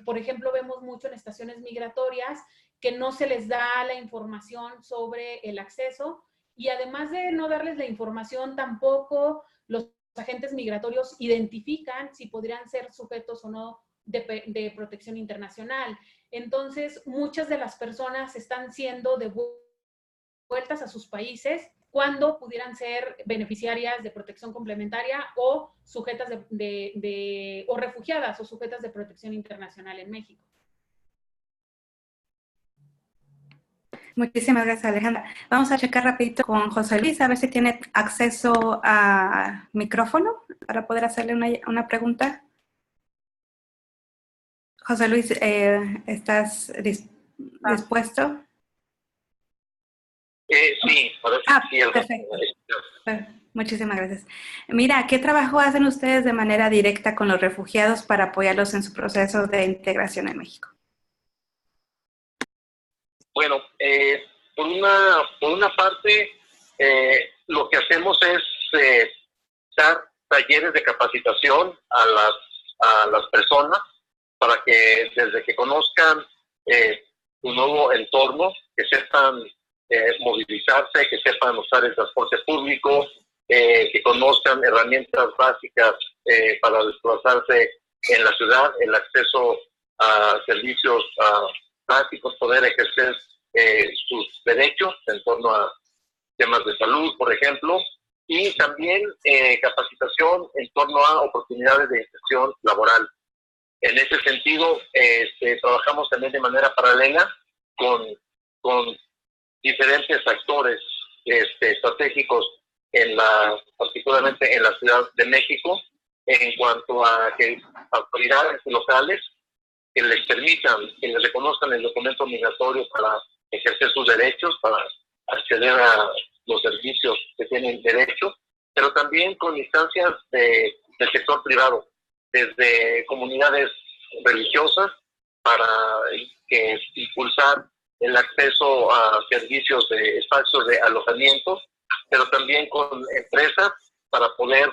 Por ejemplo, vemos mucho en estaciones migratorias que no se les da la información sobre el acceso, y además de no darles la información, tampoco los agentes migratorios identifican si podrían ser sujetos o no de protección internacional. Entonces, muchas de las personas están siendo devueltas a sus países cuando pudieran ser beneficiarias de protección complementaria o sujetas o refugiadas o sujetas de protección internacional en México. Muchísimas gracias, Alejandra. Vamos a checar rapidito con José Luis, a ver si tiene acceso a micrófono para poder hacerle una pregunta. José Luis, ¿estás dispuesto? Sí, sí, perfecto. Muchísimas gracias. Mira, ¿qué trabajo hacen ustedes de manera directa con los refugiados para apoyarlos en su proceso de integración en México? Bueno, por una parte, lo que hacemos es dar talleres de capacitación a las personas para que desde que conozcan su nuevo entorno, que sepan movilizarse, que sepan usar el transporte público, que conozcan herramientas básicas para desplazarse en la ciudad, el acceso a servicios básicos, poder ejercer sus derechos en torno a temas de salud, por ejemplo, y también capacitación en torno a oportunidades de inserción laboral. En ese sentido, trabajamos también de manera paralela con diferentes actores estratégicos, particularmente en la Ciudad de México, en cuanto a que autoridades locales que les permitan, que les reconozcan el documento migratorio para ejercer sus derechos, para acceder a los servicios que tienen derecho, pero también con instancias del sector privado, desde comunidades religiosas para impulsar el acceso a servicios de espacios de alojamiento, pero también con empresas para poder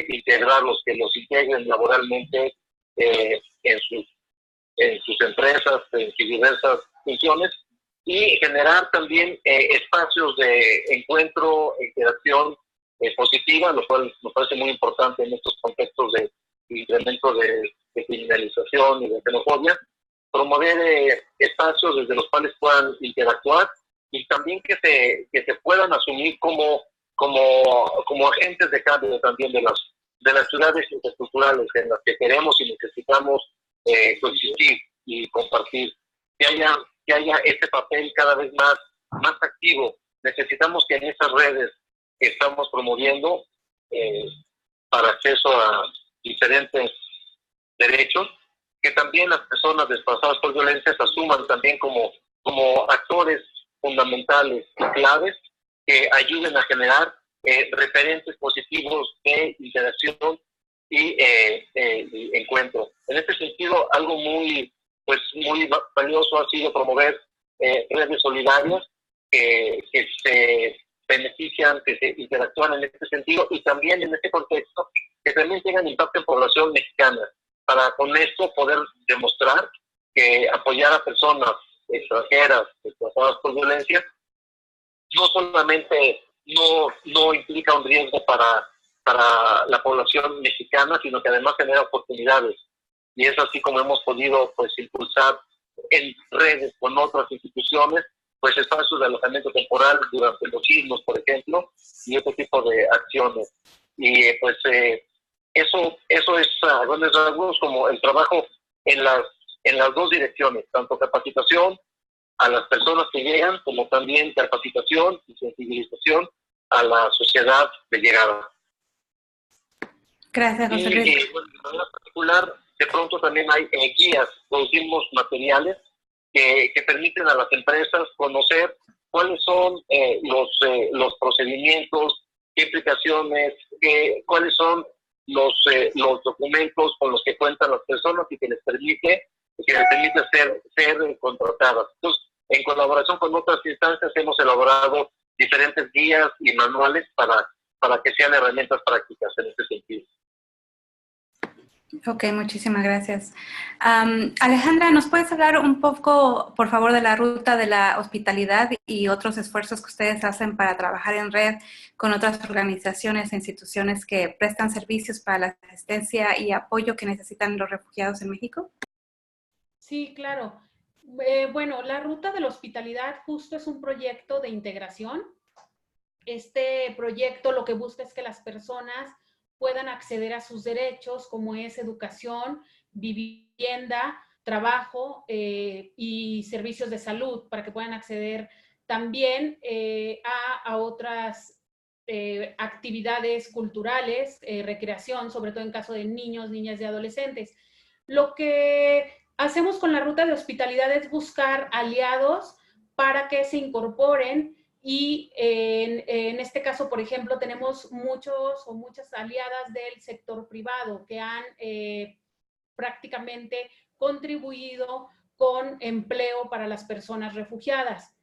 integrarlos, que los integren laboralmente en sus empresas, en sus diversas funciones, y generar también espacios de encuentro, interacción positiva, lo cual nos parece muy importante en estos contextos de incremento de criminalización y de xenofobia, promover espacios desde los cuales puedan interactuar y también que se puedan asumir como agentes de cambio también de las ciudades interculturales en las que queremos y necesitamos coexistir y compartir. Que haya este papel cada vez más activo. Necesitamos que en esas redes que estamos promoviendo para acceso a diferentes derechos, que también las personas desplazadas por violencia se asuman también como actores fundamentales y claves que ayuden a generar referentes positivos de interacción y encuentro. En este sentido, algo muy valioso ha sido promover redes solidarias que se benefician, que se interactúan en este sentido y también en este contexto que también tengan impacto en población mexicana, para con esto poder demostrar que apoyar a personas extranjeras desplazadas por violencia no solamente no implica un riesgo para la población mexicana, sino que además genera oportunidades. Y es así como hemos podido impulsar en redes con otras instituciones pues espacios de alojamiento temporal durante los sismos, por ejemplo, y otro tipo de acciones. Y pues eso es a grandes rasgos como el trabajo en las dos direcciones, tanto capacitación a las personas que llegan, como también capacitación y sensibilización a la sociedad de llegada. Gracias, José Luis. Y bueno, de manera particular, de pronto también hay guías, producimos materiales que permiten a las empresas conocer cuáles son los procedimientos, qué implicaciones, cuáles son los documentos con los que cuentan las personas y que les permite ser contratadas. Entonces, en colaboración con otras instancias hemos elaborado diferentes guías y manuales para que sean herramientas prácticas en este sentido. Ok, muchísimas gracias. Alejandra, ¿nos puedes hablar un poco, por favor, de la ruta de la hospitalidad y otros esfuerzos que ustedes hacen para trabajar en red con otras organizaciones e instituciones que prestan servicios para la asistencia y apoyo que necesitan los refugiados en México? Sí, claro. Bueno, la ruta de la hospitalidad justo es un proyecto de integración. Este proyecto lo que busca es que las personas puedan acceder a sus derechos, como es educación, vivienda, trabajo y servicios de salud, para que puedan acceder también a otras actividades culturales, recreación, sobre todo en caso de niños, niñas y adolescentes. Lo que hacemos con la ruta de hospitalidad es buscar aliados para que se incorporen y en este caso, por ejemplo, tenemos muchos o muchas aliadas del sector privado que han prácticamente contribuido con empleo para las personas refugiadas.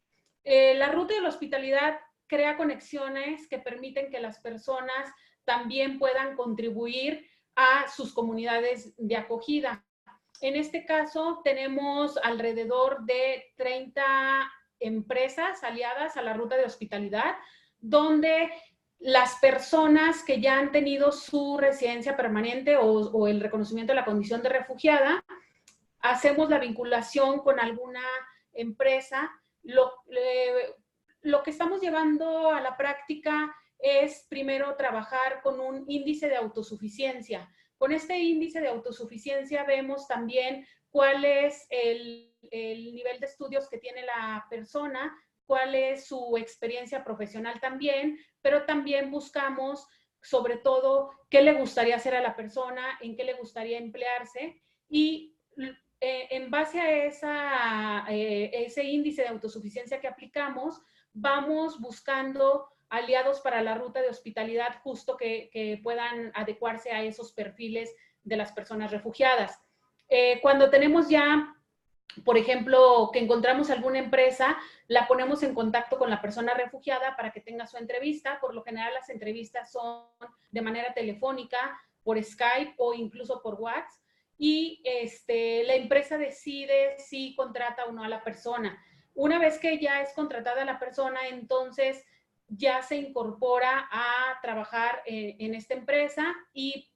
La ruta de la hospitalidad crea conexiones que permiten que las personas también puedan contribuir a sus comunidades de acogida. En este caso, tenemos alrededor de 30 empresas aliadas a la ruta de hospitalidad, donde las personas que ya han tenido su residencia permanente o el reconocimiento de la condición de refugiada, hacemos la vinculación con alguna empresa. Lo que estamos llevando a la práctica es primero trabajar con un índice de autosuficiencia. Con este índice de autosuficiencia vemos también cuál es el nivel de estudios que tiene la persona, cuál es su experiencia profesional también, pero también buscamos sobre todo qué le gustaría hacer a la persona, en qué le gustaría emplearse y en base a ese índice de autosuficiencia que aplicamos, vamos buscando aliados para la ruta de hospitalidad justo que puedan adecuarse a esos perfiles de las personas refugiadas. Cuando tenemos ya, por ejemplo, que encontramos alguna empresa, la ponemos en contacto con la persona refugiada para que tenga su entrevista. Por lo general las entrevistas son de manera telefónica, por Skype o incluso por WhatsApp. Y la empresa decide si contrata o no a la persona. Una vez que ya es contratada la persona, entonces ya se incorpora a trabajar en esta empresa y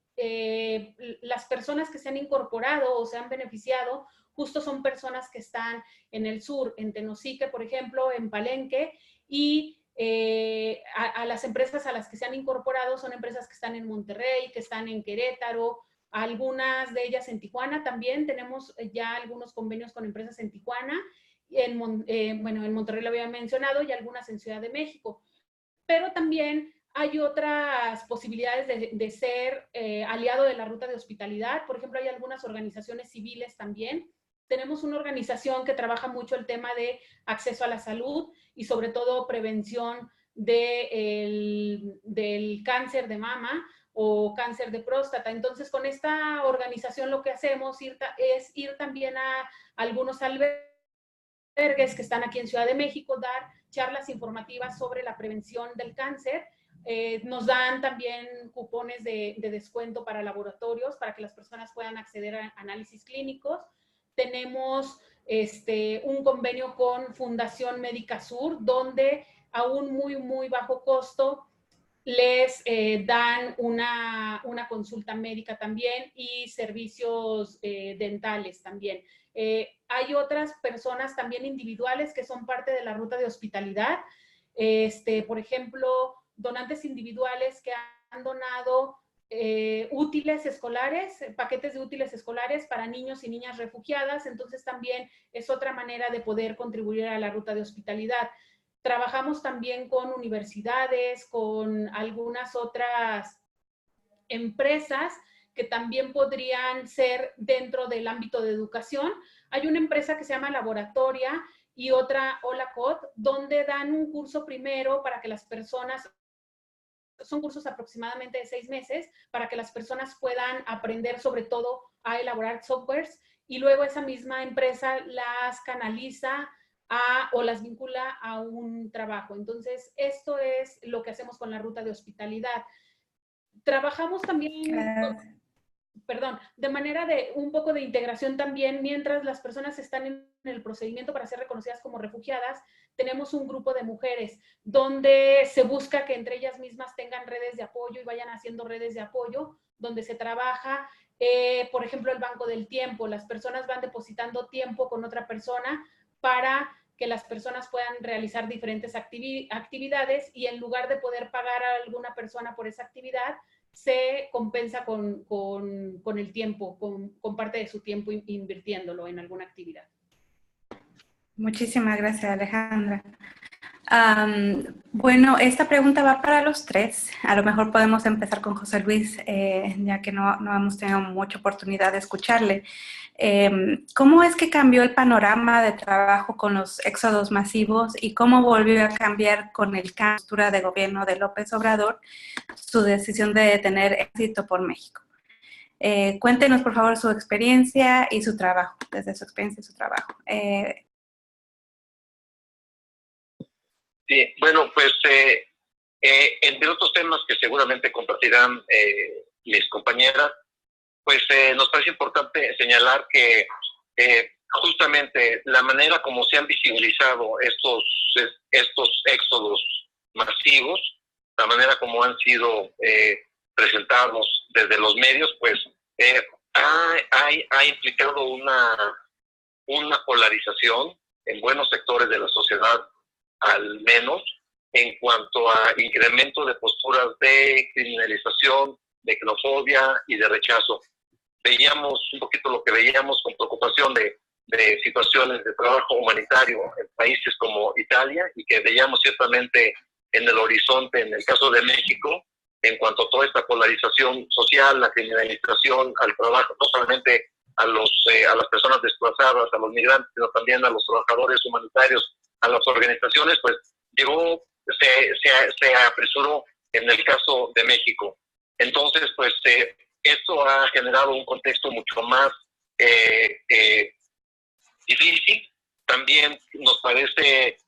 las personas que se han incorporado o se han beneficiado justo son personas que están en el sur, en Tenosique, por ejemplo, en Palenque, y a las empresas a las que se han incorporado son empresas que están en Monterrey, que están en Querétaro, algunas de ellas en Tijuana también. Tenemos ya algunos convenios con empresas en Tijuana, en Monterrey lo había mencionado, y algunas en Ciudad de México. Pero también hay otras posibilidades de ser aliado de la ruta de hospitalidad. Por ejemplo, hay algunas organizaciones civiles también. Tenemos una organización que trabaja mucho el tema de acceso a la salud y sobre todo prevención del cáncer de mama o cáncer de próstata. Entonces, con esta organización lo que hacemos es ir también a algunos albergues que están aquí en Ciudad de México, dar charlas informativas sobre la prevención del cáncer. Nos dan también cupones de descuento para laboratorios para que las personas puedan acceder a análisis clínicos. Tenemos un convenio con Fundación Médica Sur, donde a un muy, muy bajo costo les dan una consulta médica también y servicios dentales también. Hay otras personas también individuales que son parte de la ruta de hospitalidad. Por ejemplo, donantes individuales que han donado útiles escolares, paquetes de útiles escolares para niños y niñas refugiadas. Entonces también es otra manera de poder contribuir a la ruta de hospitalidad. Trabajamos también con universidades, con algunas otras empresas que también podrían ser dentro del ámbito de educación. Hay una empresa que se llama Laboratoria y otra Holacot, donde dan un curso primero para que las personas, son cursos aproximadamente de 6 meses, para que las personas puedan aprender sobre todo a elaborar softwares, y luego esa misma empresa las canaliza o las vincula a un trabajo. Entonces, esto es lo que hacemos con la ruta de hospitalidad. Trabajamos también, de manera de un poco de integración también, mientras las personas están en el procedimiento para ser reconocidas como refugiadas, tenemos un grupo de mujeres donde se busca que entre ellas mismas tengan redes de apoyo y vayan haciendo redes de apoyo, donde se trabaja, por ejemplo, el banco del tiempo. Las personas van depositando tiempo con otra persona para que las personas puedan realizar diferentes actividades, y en lugar de poder pagar a alguna persona por esa actividad, se compensa con el tiempo, con parte de su tiempo invirtiéndolo en alguna actividad. Muchísimas gracias, Alejandra. Bueno, esta pregunta va para los tres. A lo mejor podemos empezar con José Luis, ya que no hemos tenido mucha oportunidad de escucharle. ¿Cómo es que cambió el panorama de trabajo con los éxodos masivos y cómo volvió a cambiar con el cambio de gobierno de López Obrador su decisión de tener éxito por México? Cuéntenos, por favor, su experiencia y su trabajo, desde su experiencia y su trabajo. Sí, bueno, pues entre otros temas que seguramente compartirán mis compañeras, pues nos parece importante señalar que justamente la manera como se han visibilizado estos éxodos masivos, la manera como han sido presentados desde los medios, pues ha implicado una polarización en buenos sectores de la sociedad, al menos en cuanto a incremento de posturas de criminalización, de xenofobia y de rechazo. Veíamos un poquito lo que veíamos con preocupación de situaciones de trabajo humanitario en países como Italia, y que veíamos ciertamente en el horizonte, en el caso de México, en cuanto a toda esta polarización social, la criminalización al trabajo, no solamente a las personas desplazadas, a los migrantes, sino también a los trabajadores humanitarios, a las organizaciones, pues se apresuró en el caso de México. Entonces, pues esto ha generado un contexto mucho más difícil. También nos parece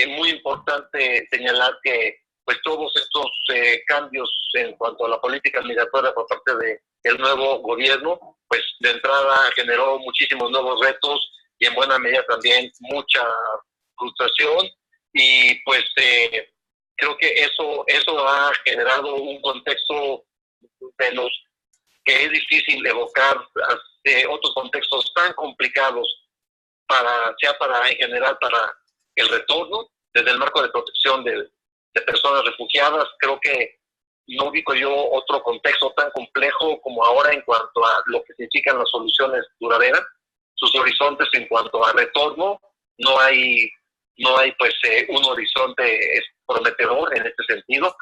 muy importante señalar que pues todos estos cambios en cuanto a la política migratoria por parte del nuevo gobierno, pues de entrada generó muchísimos nuevos retos y en buena medida también mucha frustración, y pues creo que eso ha generado un contexto de los que es difícil evocar otros contextos tan complicados en general para el retorno. Desde el marco de protección de personas refugiadas, creo que no ubico yo otro contexto tan complejo como ahora en cuanto a lo que significan las soluciones duraderas, sus horizontes en cuanto a retorno. No hay pues un horizonte prometedor en este sentido,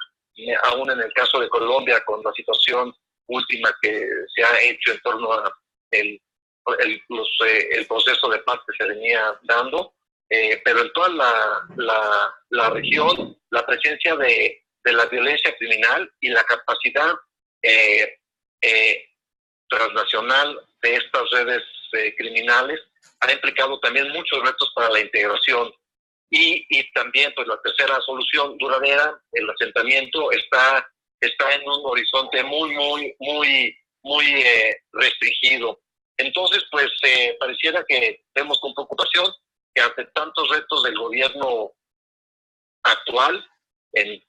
aún en el caso de Colombia, con la situación última que se ha hecho en torno a el proceso de paz que se venía dando, pero en toda la región, la presencia de la violencia criminal y la capacidad transnacional de estas redes criminales ha implicado también muchos retos para la integración. Y también, pues la tercera solución duradera, el asentamiento, está en un horizonte muy restringido. Entonces, pues pareciera que vemos con preocupación que ante tantos retos del gobierno actual, en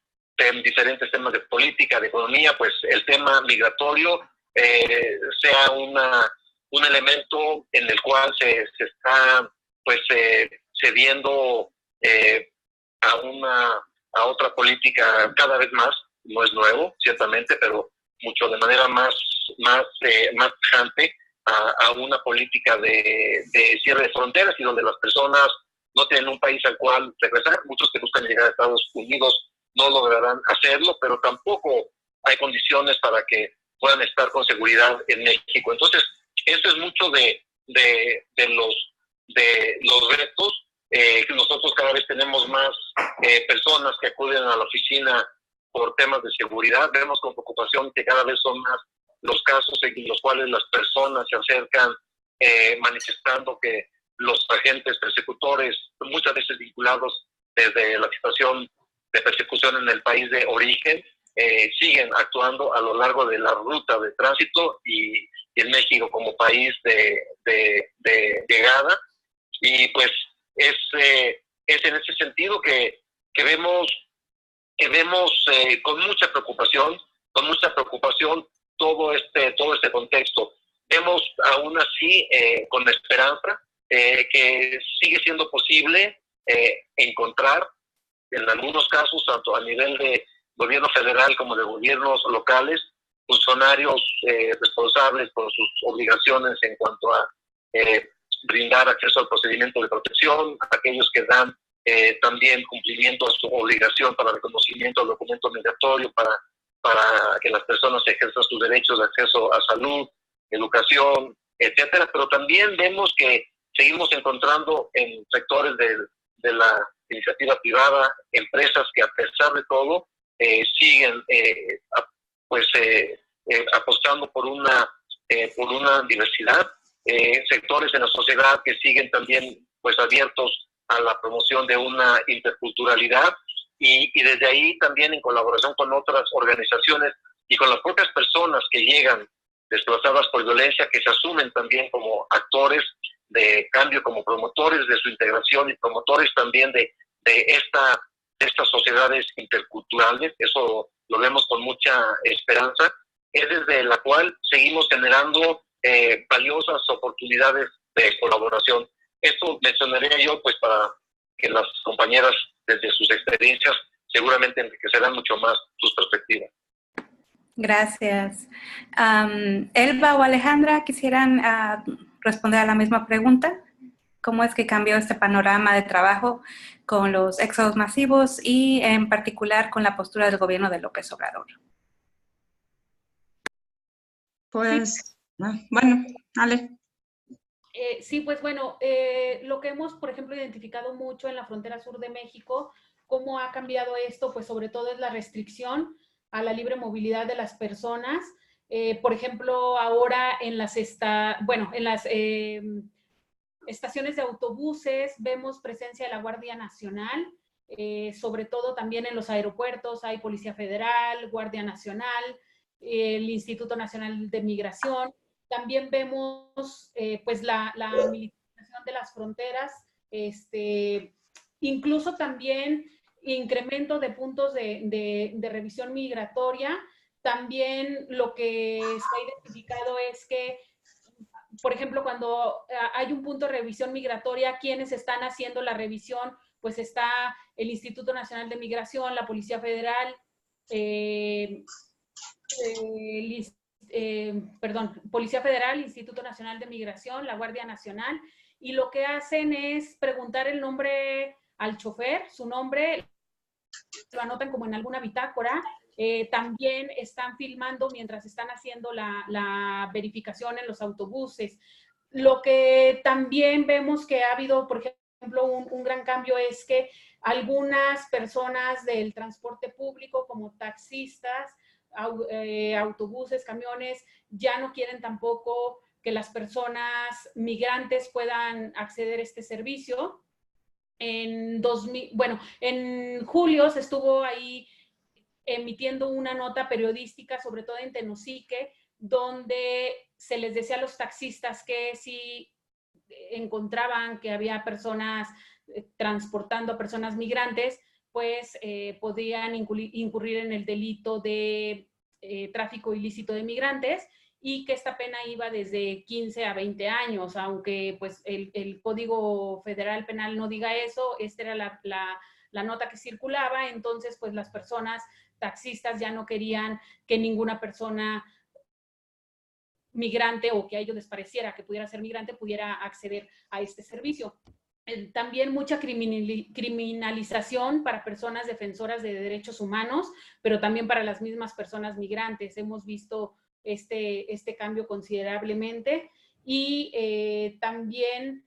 diferentes temas de política, de economía, pues el tema migratorio sea un elemento en el cual se está pues cediendo a otra política cada vez más. No es nuevo, ciertamente, pero mucho de manera más tajante a una política de cierre de fronteras, y donde las personas no tienen un país al cual regresar. Muchos que buscan llegar a Estados Unidos no lograrán hacerlo, pero tampoco hay condiciones para que puedan estar con seguridad en México. Entonces, eso es mucho de los retos. Nosotros cada vez tenemos más personas que acuden a la oficina por temas de seguridad. Vemos con preocupación que cada vez son más los casos en los cuales las personas se acercan manifestando que los agentes persecutores, muchas veces vinculados desde la situación de persecución en el país de origen, siguen actuando a lo largo de la ruta de tránsito y en México como país de llegada. Y pues es en ese sentido que vemos con mucha preocupación todo este contexto. Vemos aún así con esperanza que sigue siendo posible encontrar en algunos casos, tanto a nivel de gobierno federal como de gobiernos locales, funcionarios responsables por sus obligaciones en cuanto a brindar acceso al procedimiento de protección, aquellos que dan también cumplimiento a su obligación para reconocimiento del documento migratorio, para que las personas ejerzan sus derechos de acceso a salud, educación, etcétera. Pero también vemos que seguimos encontrando en sectores de la iniciativa privada empresas que, a pesar de todo, siguen apostando por una diversidad, sectores en la sociedad que siguen también pues abiertos a la promoción de una interculturalidad, y desde ahí también, en colaboración con otras organizaciones y con las propias personas que llegan desplazadas por violencia, que se asumen también como actores de cambio, como promotores de su integración y promotores también de estas sociedades interculturales. Eso lo vemos con mucha esperanza. Es desde la cual seguimos generando valiosas oportunidades de colaboración. Esto mencionaría yo pues para que las compañeras, desde sus experiencias, seguramente enriquecerán mucho más sus perspectivas. Gracias. Elba o Alejandra, ¿quisieran responder a la misma pregunta? ¿Cómo es que cambió este panorama de trabajo con los éxodos masivos y en particular con la postura del gobierno de López Obrador? Pues, bueno, Ale. Sí, pues bueno, lo que hemos, por ejemplo, identificado mucho en la frontera sur de México, cómo ha cambiado esto, pues sobre todo es la restricción a la libre movilidad de las personas. Por ejemplo, ahora en las estaciones de autobuses vemos presencia de la Guardia Nacional, sobre todo también en los aeropuertos hay Policía Federal, Guardia Nacional, el Instituto Nacional de Migración. También vemos pues la militarización de las fronteras, incluso también incremento de puntos de revisión migratoria. También lo que se ha identificado es que, por ejemplo, cuando hay un punto de revisión migratoria, ¿quiénes están haciendo la revisión? Pues está el Instituto Nacional de Migración, la Policía Federal, Policía Federal, Instituto Nacional de Migración, la Guardia Nacional, y lo que hacen es preguntar el nombre al chofer, su nombre, lo anotan como en alguna bitácora. También están filmando mientras están haciendo la verificación en los autobuses. Lo que también vemos que ha habido, por ejemplo, un gran cambio es que algunas personas del transporte público, como taxistas, autobuses, camiones, ya no quieren tampoco que las personas migrantes puedan acceder a este servicio. En julio se estuvo ahí emitiendo una nota periodística, sobre todo en Tenosique, donde se les decía a los taxistas que si encontraban que había personas transportando a personas migrantes, pues podían incurrir en el delito de tráfico ilícito de migrantes. y que esta pena iba desde 15 a 20 años, aunque pues el Código Federal Penal no diga eso. Esta era la nota que circulaba. Entonces pues las personas taxistas ya no querían que ninguna persona migrante, o que a ellos les pareciera que pudiera ser migrante, pudiera acceder a este servicio. También mucha criminalización para personas defensoras de derechos humanos, pero también para las mismas personas migrantes. Hemos visto este cambio considerablemente, y también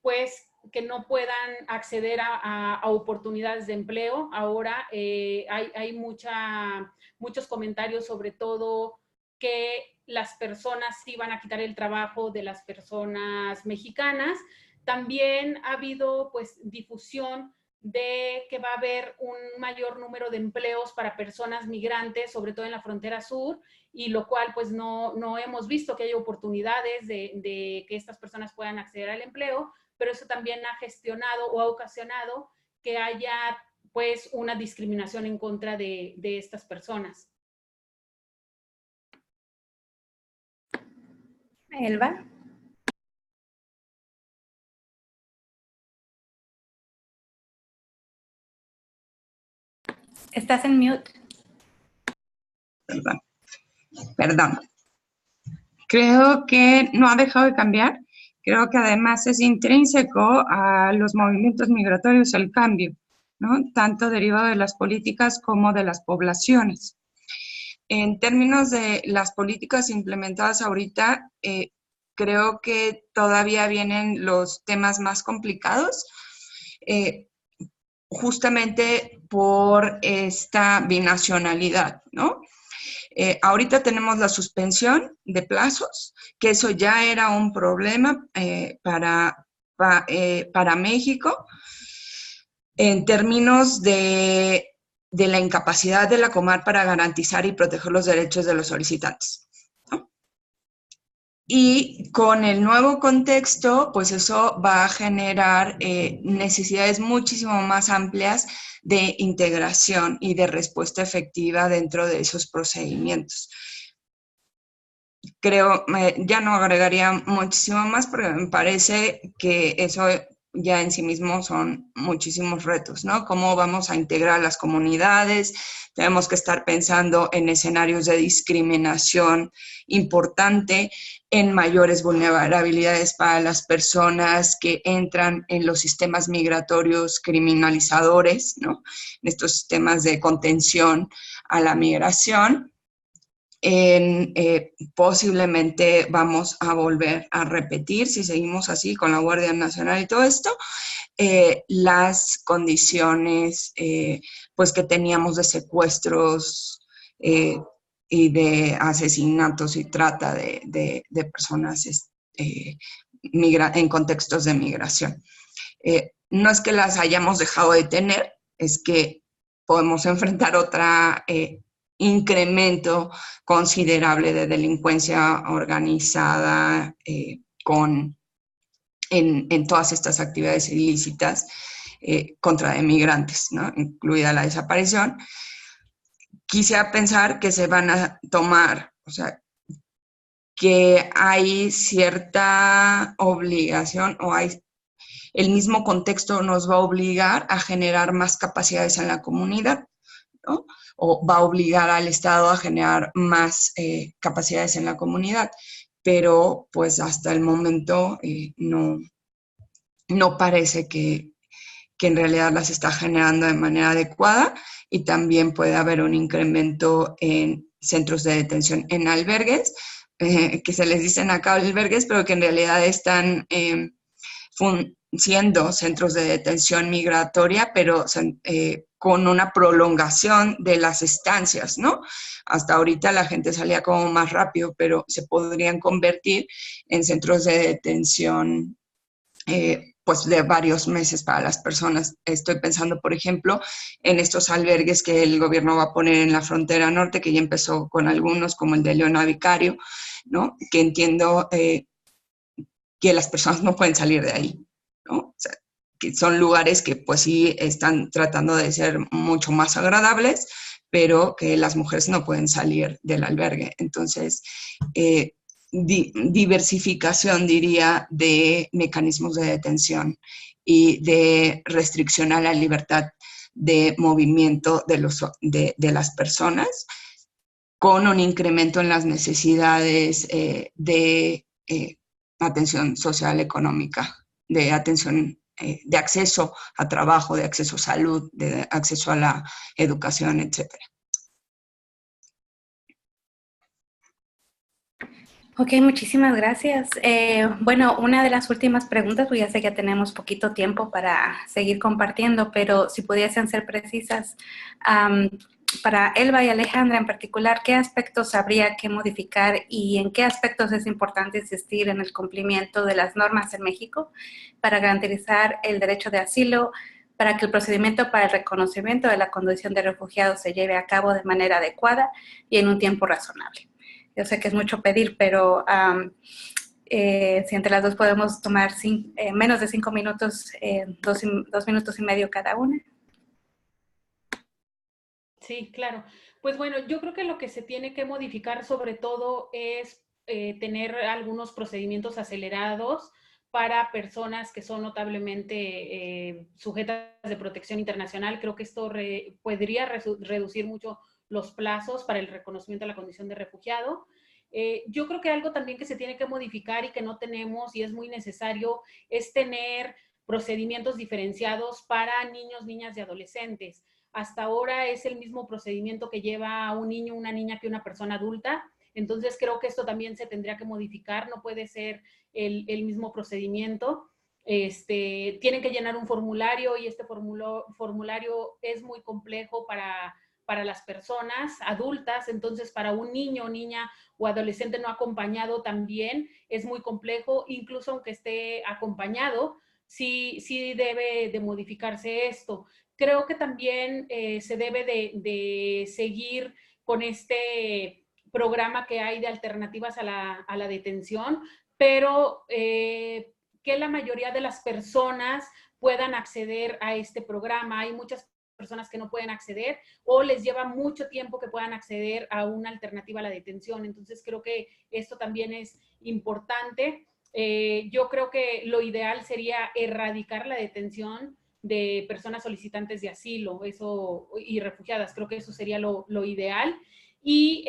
pues que no puedan acceder a oportunidades de empleo. Ahora hay muchos comentarios, sobre todo que las personas iban a quitar el trabajo de las personas mexicanas. También ha habido pues difusión de que va a haber un mayor número de empleos para personas migrantes, sobre todo en la frontera sur, y lo cual pues no hemos visto que haya oportunidades de que estas personas puedan acceder al empleo, pero eso también ha gestionado o ha ocasionado que haya pues una discriminación en contra de estas personas. Elba. Estás en mute. Perdón. Creo que no ha dejado de cambiar. Creo que además es intrínseco a los movimientos migratorios el cambio, ¿no? Tanto derivado de las políticas como de las poblaciones. En términos de las políticas implementadas ahorita, creo que todavía vienen los temas más complicados, justamente por esta binacionalidad, ¿no? Ahorita tenemos la suspensión de plazos, que eso ya era un problema para México, en términos de la incapacidad de la Comar para garantizar y proteger los derechos de los solicitantes, ¿no? Y con el nuevo contexto, pues eso va a generar necesidades muchísimo más amplias de integración y de respuesta efectiva dentro de esos procedimientos. Creo, ya no agregaría muchísimo más, porque me parece que eso ya en sí mismo son muchísimos retos, ¿no? ¿Cómo vamos a integrar las comunidades? Tenemos que estar pensando en escenarios de discriminación importante, en mayores vulnerabilidades para las personas que entran en los sistemas migratorios criminalizadores, ¿no? En estos sistemas de contención a la migración. Posiblemente vamos a volver a repetir, si seguimos así con la Guardia Nacional y todo esto, las condiciones pues que teníamos de secuestros y de asesinatos y trata de personas en contextos de migración. No es que las hayamos dejado de tener, es que podemos enfrentar otra incremento considerable de delincuencia organizada en todas estas actividades ilícitas contra migrantes, ¿no? Incluida la desaparición. Quisiera pensar que se van a tomar, o sea, que hay cierta obligación o el mismo contexto nos va a obligar a generar más capacidades en la comunidad, ¿no? O va a obligar al Estado a generar más capacidades en la comunidad, pero pues hasta el momento no parece que en realidad las está generando de manera adecuada, y también puede haber un incremento en centros de detención, en albergues, que se les dicen acá albergues, pero que en realidad están siendo centros de detención migratoria, pero con una prolongación de las estancias, ¿no? Hasta ahorita la gente salía como más rápido, pero se podrían convertir en centros de detención pues de varios meses para las personas. Estoy pensando, por ejemplo, en estos albergues que el gobierno va a poner en la frontera norte, que ya empezó con algunos, como el de Leona Vicario, ¿no? Que entiendo que las personas no pueden salir de ahí, ¿no? O sea, que son lugares que pues sí están tratando de ser mucho más agradables, pero que las mujeres no pueden salir del albergue. Entonces, diversificación, diría, de mecanismos de detención y de restricción a la libertad de movimiento de las personas, con un incremento en las necesidades de atención social económica, de atención, de acceso a trabajo, de acceso a salud, de acceso a la educación, etc. Ok, muchísimas gracias. Bueno, una de las últimas preguntas, pues ya sé que tenemos poquito tiempo para seguir compartiendo, pero si pudiesen ser precisas, para Elba y Alejandra en particular, ¿qué aspectos habría que modificar y en qué aspectos es importante insistir en el cumplimiento de las normas en México para garantizar el derecho de asilo, para que el procedimiento para el reconocimiento de la condición de refugiado se lleve a cabo de manera adecuada y en un tiempo razonable? Yo sé que es mucho pedir, pero si entre las dos podemos tomar menos de 5 minutos, 2 minutos y medio cada una. Sí, claro. Pues bueno, yo creo que lo que se tiene que modificar sobre todo es tener algunos procedimientos acelerados para personas que son notablemente sujetas de protección internacional. Creo que esto podría reducir mucho los plazos para el reconocimiento de la condición de refugiado. Yo creo que algo también que se tiene que modificar y que no tenemos y es muy necesario es tener procedimientos diferenciados para niños, niñas y adolescentes. Hasta ahora es el mismo procedimiento que lleva un niño, una niña que una persona adulta. Entonces creo que esto también se tendría que modificar, no puede ser el mismo procedimiento. Tienen que llenar un formulario y este formulario es muy complejo para las personas adultas, entonces para un niño, niña o adolescente no acompañado también es muy complejo, incluso aunque esté acompañado, sí debe de modificarse esto. Creo que también se debe de seguir con este programa que hay de alternativas a la detención, pero que la mayoría de las personas puedan acceder a este programa. Hay muchas personas que no pueden acceder o les lleva mucho tiempo que puedan acceder a una alternativa a la detención. Entonces creo que esto también es importante. Yo creo que lo ideal sería erradicar la detención de personas solicitantes de asilo y refugiadas. Creo que eso sería lo ideal. Y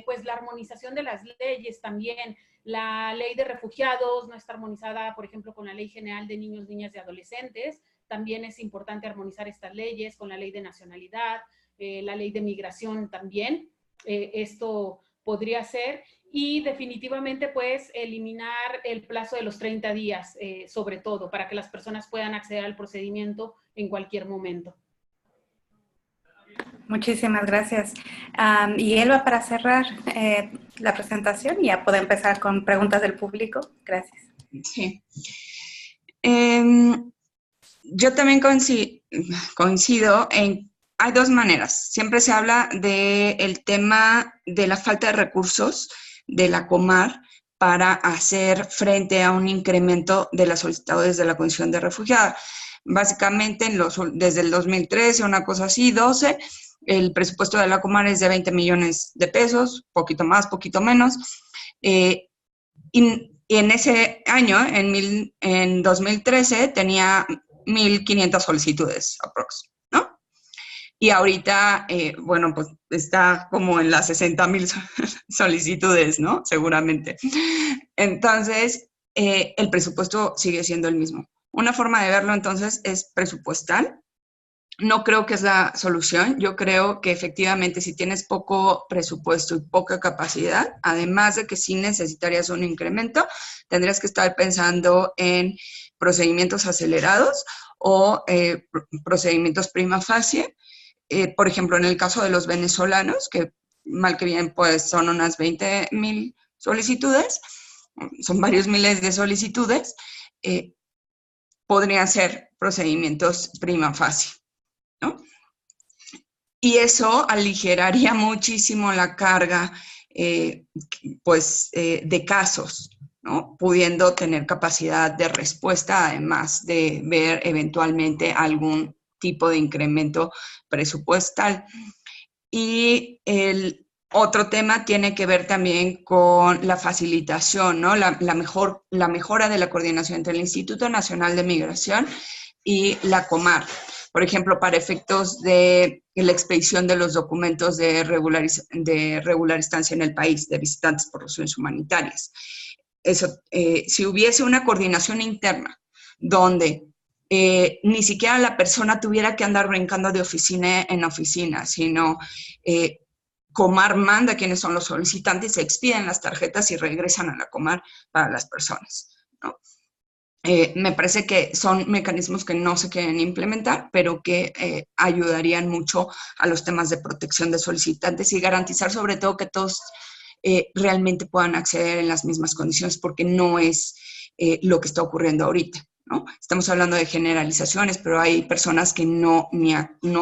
pues la armonización de las leyes también. La ley de refugiados no está armonizada, por ejemplo, con la Ley General de Niños, Niñas y Adolescentes. También es importante armonizar estas leyes con la ley de nacionalidad, la ley de migración también. Esto podría ser. Y definitivamente, pues, eliminar el plazo de los 30 días, sobre todo, para que las personas puedan acceder al procedimiento en cualquier momento. Muchísimas gracias. Y Elba, para cerrar la presentación, ya puede empezar con preguntas del público. Gracias. Sí. Yo también coincido en, hay dos maneras. Siempre se habla del tema de la falta de recursos de la Comar para hacer frente a un incremento de las solicitudes de la condición de refugiada. Básicamente, desde el 2013, una cosa así, 12, el presupuesto de la Comar es de 20 millones de pesos, poquito más, poquito menos. Y en ese año, en 2013, tenía 1,500 solicitudes aprox, ¿no? Y ahorita, bueno, pues está como en las 60,000 solicitudes, ¿no? Seguramente. Entonces, el presupuesto sigue siendo el mismo. Una forma de verlo, entonces, es presupuestal. No creo que es la solución. Yo creo que efectivamente si tienes poco presupuesto y poca capacidad, además de que sí necesitarías un incremento, tendrías que estar pensando en procedimientos acelerados o procedimientos prima facie. Por ejemplo, en el caso de los venezolanos, que mal que bien pues son unas 20,000 solicitudes, son varios miles de solicitudes, podrían ser procedimientos prima facie, ¿no? Y eso aligeraría muchísimo la carga de casos, ¿no? Pudiendo tener capacidad de respuesta, además de ver eventualmente algún tipo de incremento presupuestal. Y el otro tema tiene que ver también con la facilitación, ¿no? La mejora de la coordinación entre el Instituto Nacional de Migración y la Comar. Por ejemplo, para efectos de la expedición de los documentos de regular estancia en el país, de visitantes por razones humanitarias. Eso, si hubiese una coordinación interna donde ni siquiera la persona tuviera que andar brincando de oficina en oficina, sino Comar manda quiénes son los solicitantes, se expiden las tarjetas y regresan a la Comar para las personas, ¿no? Me parece que son mecanismos que no se quieren implementar, pero que ayudarían mucho a los temas de protección de solicitantes y garantizar sobre todo que todos realmente puedan acceder en las mismas condiciones, porque no es lo que está ocurriendo ahorita, ¿no? Estamos hablando de generalizaciones, pero hay personas que no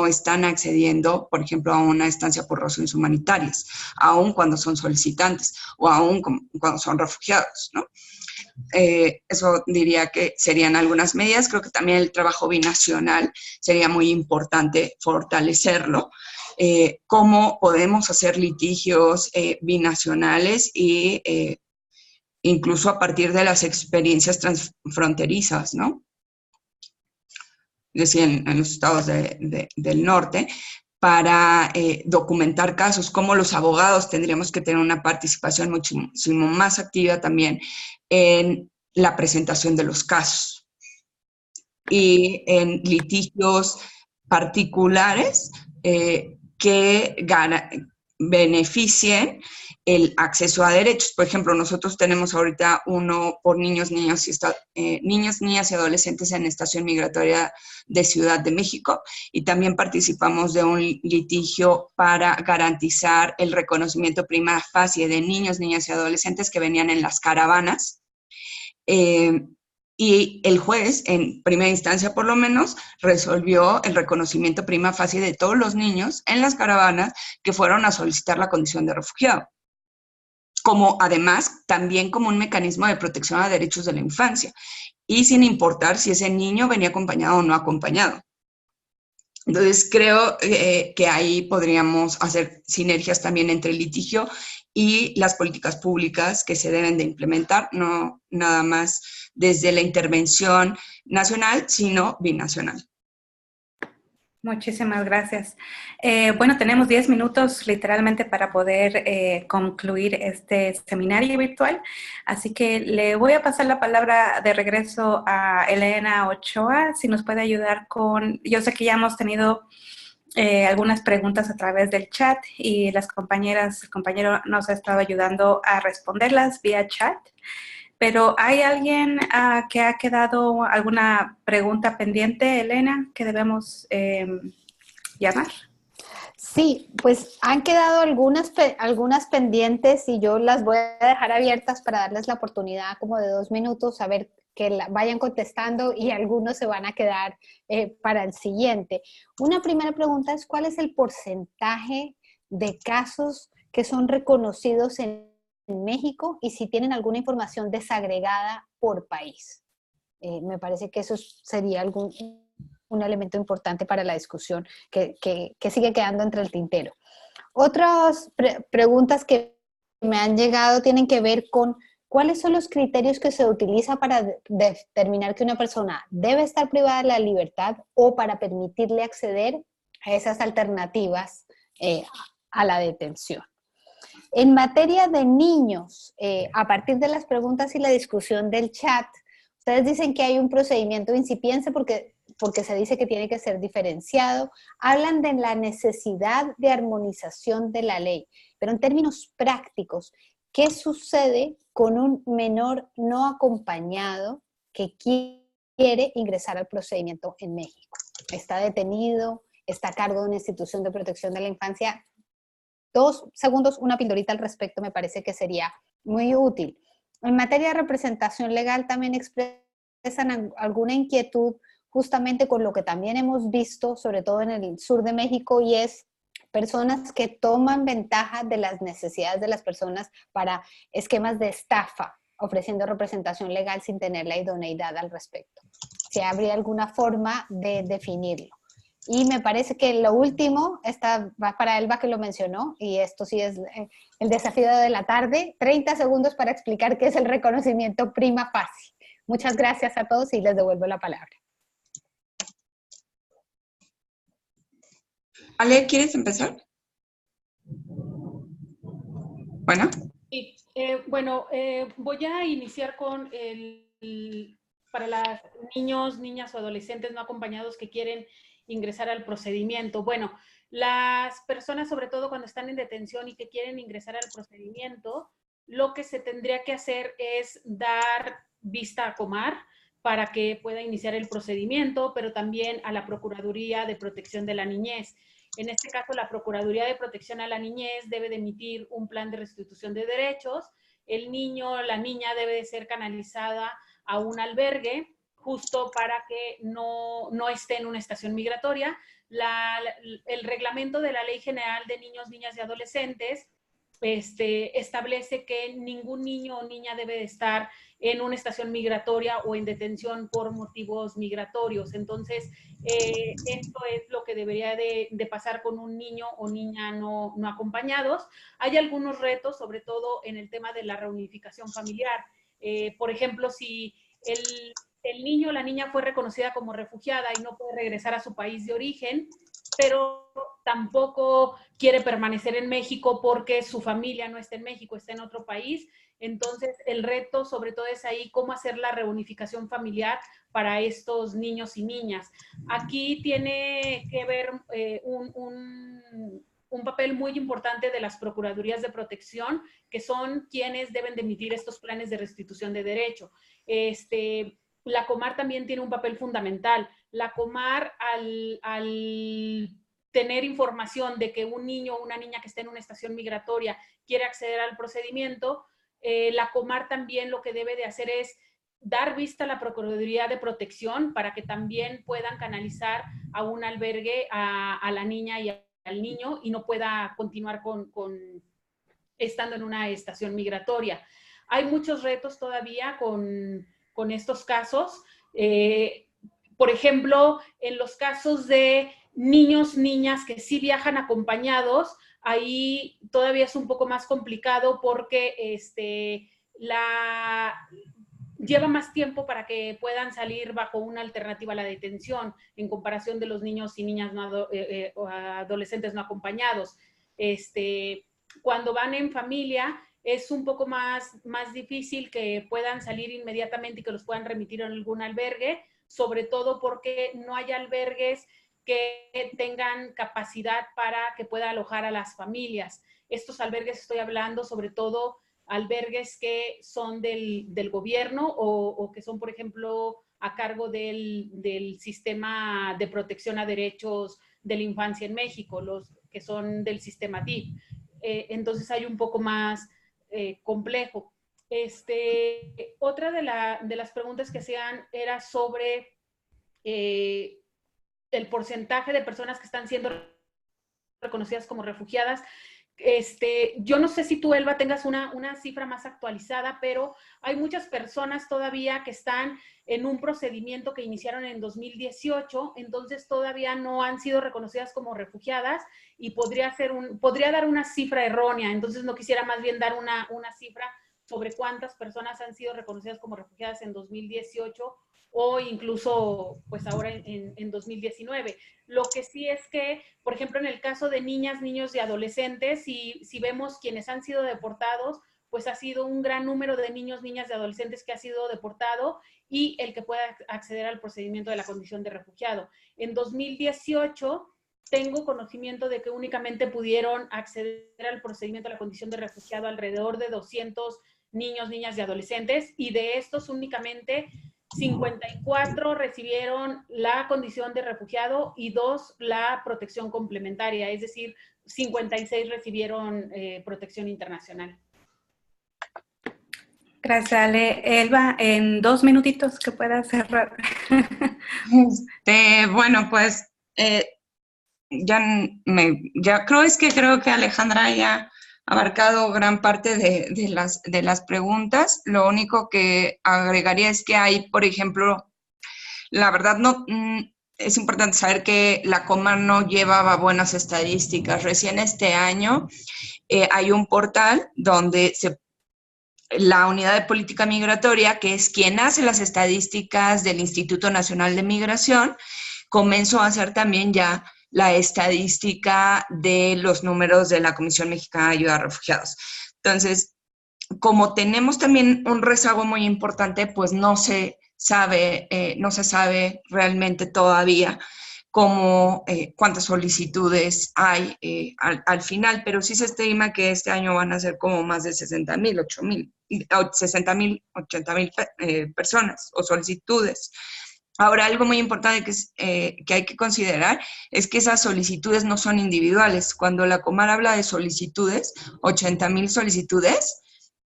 están accediendo, por ejemplo, a una estancia por razones humanitarias, aun cuando son solicitantes o aun cuando son refugiados, ¿no? Eso diría que serían algunas medidas. Creo que también el trabajo binacional sería muy importante fortalecerlo. Cómo podemos hacer litigios binacionales y incluso a partir de las experiencias transfronterizas, ¿no? Es decir, en los estados del norte, para documentar casos, cómo los abogados tendríamos que tener una participación muchísimo más activa también en la presentación de los casos y en litigios particulares que beneficien el acceso a derechos. Por ejemplo, nosotros tenemos ahorita uno por niños, niñas y adolescentes en estación migratoria de Ciudad de México, y también participamos de un litigio para garantizar el reconocimiento prima facie de niños, niñas y adolescentes que venían en las caravanas. Y el juez, en primera instancia por lo menos, resolvió el reconocimiento prima facie de todos los niños en las caravanas que fueron a solicitar la condición de refugiado, como además también como un mecanismo de protección a derechos de la infancia, y sin importar si ese niño venía acompañado o no acompañado. Entonces creo que ahí podríamos hacer sinergias también entre el litigio y las políticas públicas que se deben de implementar, no nada más desde la intervención nacional, sino binacional. Muchísimas gracias. Bueno, tenemos 10 minutos literalmente para poder concluir este seminario virtual, así que le voy a pasar la palabra de regreso a Elena Ochoa, si nos puede ayudar con, yo sé que ya hemos tenido algunas preguntas a través del chat y el compañero nos ha estado ayudando a responderlas vía chat. Pero ¿hay alguien que ha quedado alguna pregunta pendiente, Elena, que debemos llamar? Sí, pues han quedado algunas pendientes y yo las voy a dejar abiertas para darles la oportunidad como de 2 minutos a ver que vayan contestando, y algunos se van a quedar para el siguiente. Una primera pregunta es: ¿cuál es el porcentaje de casos que son reconocidos en México, y si tienen alguna información desagregada por país? Me parece que eso sería un elemento importante para la discusión que sigue quedando entre el tintero. Otras preguntas que me han llegado tienen que ver con cuáles son los criterios que se utilizan para determinar que una persona debe estar privada de la libertad o para permitirle acceder a esas alternativas a la detención. En materia de niños, a partir de las preguntas y la discusión del chat, ustedes dicen que hay un procedimiento incipiente porque se dice que tiene que ser diferenciado. Hablan de la necesidad de armonización de la ley, pero en términos prácticos, ¿qué sucede con un menor no acompañado que quiere ingresar al procedimiento en México? ¿Está detenido? ¿Está a cargo de una institución de protección de la infancia? 2 segundos, una pildorita al respecto me parece que sería muy útil. En materia de representación legal también expresan alguna inquietud justamente con lo que también hemos visto, sobre todo en el sur de México, y es personas que toman ventaja de las necesidades de las personas para esquemas de estafa, ofreciendo representación legal sin tener la idoneidad al respecto. Si habría alguna forma de definirlo. Y me parece que lo último va para Elba, que lo mencionó, y esto sí es el desafío de la tarde, 30 segundos para explicar qué es el reconocimiento prima facie. Muchas gracias a todos y les devuelvo la palabra. Ale, ¿quieres empezar? Bueno. Sí, bueno, voy a iniciar con para los niños, niñas o adolescentes no acompañados que quieren ingresar al procedimiento. Bueno, las personas, sobre todo cuando están en detención y que quieren ingresar al procedimiento, lo que se tendría que hacer es dar vista a Comar para que pueda iniciar el procedimiento, pero también a la Procuraduría de Protección de la Niñez. En este caso, la Procuraduría de Protección a la Niñez debe de emitir un plan de restitución de derechos. El niño o la niña debe de ser canalizada a un albergue justo para que no esté en una estación migratoria. El reglamento de la Ley General de Niños, Niñas y Adolescentes establece que ningún niño o niña debe de estar en una estación migratoria o en detención por motivos migratorios. Entonces, esto es lo que debería de pasar con un niño o niña no acompañados. Hay algunos retos, sobre todo en el tema de la reunificación familiar. Por ejemplo, si el niño o la niña fue reconocida como refugiada y no puede regresar a su país de origen, pero tampoco quiere permanecer en México porque su familia no está en México, está en otro país. Entonces, el reto sobre todo es ahí cómo hacer la reunificación familiar para estos niños y niñas. Aquí tiene que ver un papel muy importante de las Procuradurías de Protección, que son quienes deben de emitir estos planes de restitución de derecho. La Comar también tiene un papel fundamental. La Comar, al tener información de que un niño o una niña que esté en una estación migratoria quiere acceder al procedimiento, la Comar también lo que debe de hacer es dar vista a la Procuraduría de Protección para que también puedan canalizar a un albergue a la niña y al niño y no pueda continuar estando en una estación migratoria. Hay muchos retos todavía con estos casos. Por ejemplo, en los casos de niños, niñas que sí viajan acompañados, ahí todavía es un poco más complicado porque lleva más tiempo para que puedan salir bajo una alternativa a la detención en comparación de los niños y niñas o adolescentes no acompañados. Cuando van en familia es un poco más difícil que puedan salir inmediatamente y que los puedan remitir a algún albergue, sobre todo porque no hay albergues que tengan capacidad para que pueda alojar a las familias. Estos albergues, estoy hablando sobre todo albergues que son del gobierno o que son, por ejemplo, a cargo del sistema de protección a derechos de la infancia en México, los que son del sistema DIF. Entonces hay un poco más complejo. Otra de las preguntas que hacían era sobre el porcentaje de personas que están siendo reconocidas como refugiadas. Yo no sé si tú, Elba, tengas una cifra más actualizada, pero hay muchas personas todavía que están en un procedimiento que iniciaron en 2018, entonces todavía no han sido reconocidas como refugiadas y podría dar una cifra errónea, entonces no quisiera más bien dar una cifra sobre cuántas personas han sido reconocidas como refugiadas en 2018 o incluso pues ahora en 2019. Lo que sí es que, por ejemplo, en el caso de niñas, niños y adolescentes, si vemos quienes han sido deportados, pues ha sido un gran número de niños, niñas y adolescentes que ha sido deportado y el que pueda acceder al procedimiento de la condición de refugiado. En 2018 tengo conocimiento de que únicamente pudieron acceder al procedimiento de la condición de refugiado alrededor de 200 niños, niñas y adolescentes, y de estos únicamente 54 recibieron la condición de refugiado y 2 la protección complementaria, es decir, 56 recibieron protección internacional. Gracias, Ale. Elba, en 2 minutitos que pueda cerrar. Bueno, pues creo que Alejandra ya ha abarcado gran parte de las preguntas. Lo único que agregaría es que hay, por ejemplo, la verdad es importante saber que la Comar no llevaba buenas estadísticas. Recién este año hay un portal donde la Unidad de Política Migratoria, que es quien hace las estadísticas del Instituto Nacional de Migración, comenzó a hacer también ya la estadística de los números de la Comisión Mexicana de Ayuda a Refugiados. Entonces, como tenemos también un rezago muy importante, pues no se sabe realmente todavía cuántas solicitudes hay al final, pero sí se estima que este año van a ser como más de 60,000, 60,000, 80,000 personas o solicitudes. Ahora, algo muy importante que hay que considerar es que esas solicitudes no son individuales. Cuando la Comar habla de solicitudes, 80,000 solicitudes,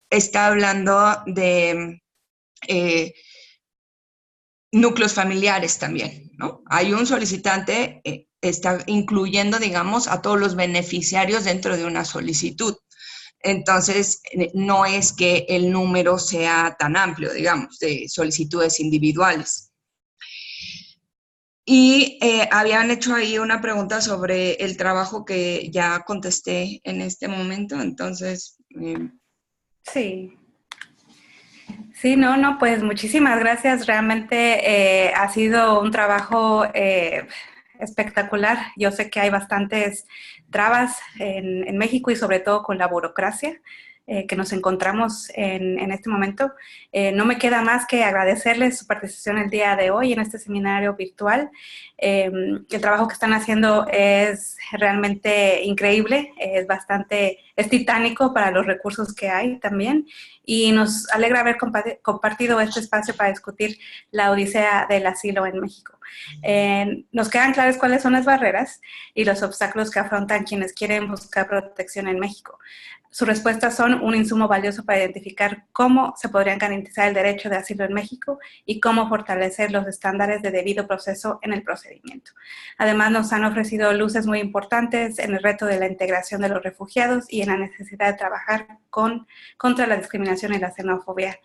está hablando de núcleos familiares también, ¿no? Hay un solicitante, está incluyendo, digamos, a todos los beneficiarios dentro de una solicitud. Entonces, no es que el número sea tan amplio, digamos, de solicitudes individuales. Y habían hecho ahí una pregunta sobre el trabajo que ya contesté en este momento, entonces... Sí. Sí, no, pues muchísimas gracias. Realmente ha sido un trabajo espectacular. Yo sé que hay bastantes trabas en México y sobre todo con la burocracia que nos encontramos en este momento. No me queda más que agradecerles su participación el día de hoy en este seminario virtual. El trabajo que están haciendo es realmente increíble, es titánico para los recursos que hay también, y nos alegra haber compartido este espacio para discutir la odisea del asilo en México. Nos quedan claras cuáles son las barreras y los obstáculos que afrontan quienes quieren buscar protección en México. Sus respuestas son un insumo valioso para identificar cómo se podrían garantizar el derecho de asilo en México y cómo fortalecer los estándares de debido proceso en el procedimiento. Además, nos han ofrecido luces muy importantes en el reto de la integración de los refugiados y en la necesidad de trabajar contra la discriminación y la xenofobia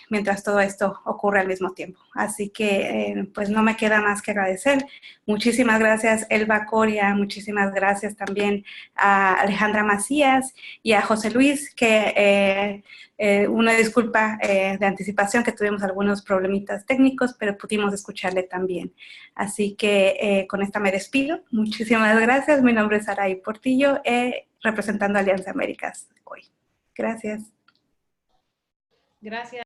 mientras todo esto ocurre al mismo tiempo. Así que, pues no me queda más que agradecer. Muchísimas gracias, Elba Coria, muchísimas gracias también a Alejandra Macías y a José Luis, que una disculpa de anticipación, que tuvimos algunos problemitas técnicos, pero pudimos escucharle también. Así que con esta me despido. Muchísimas gracias. Mi nombre es Saray Portillo, representando a Alianza Américas hoy. Gracias. Gracias.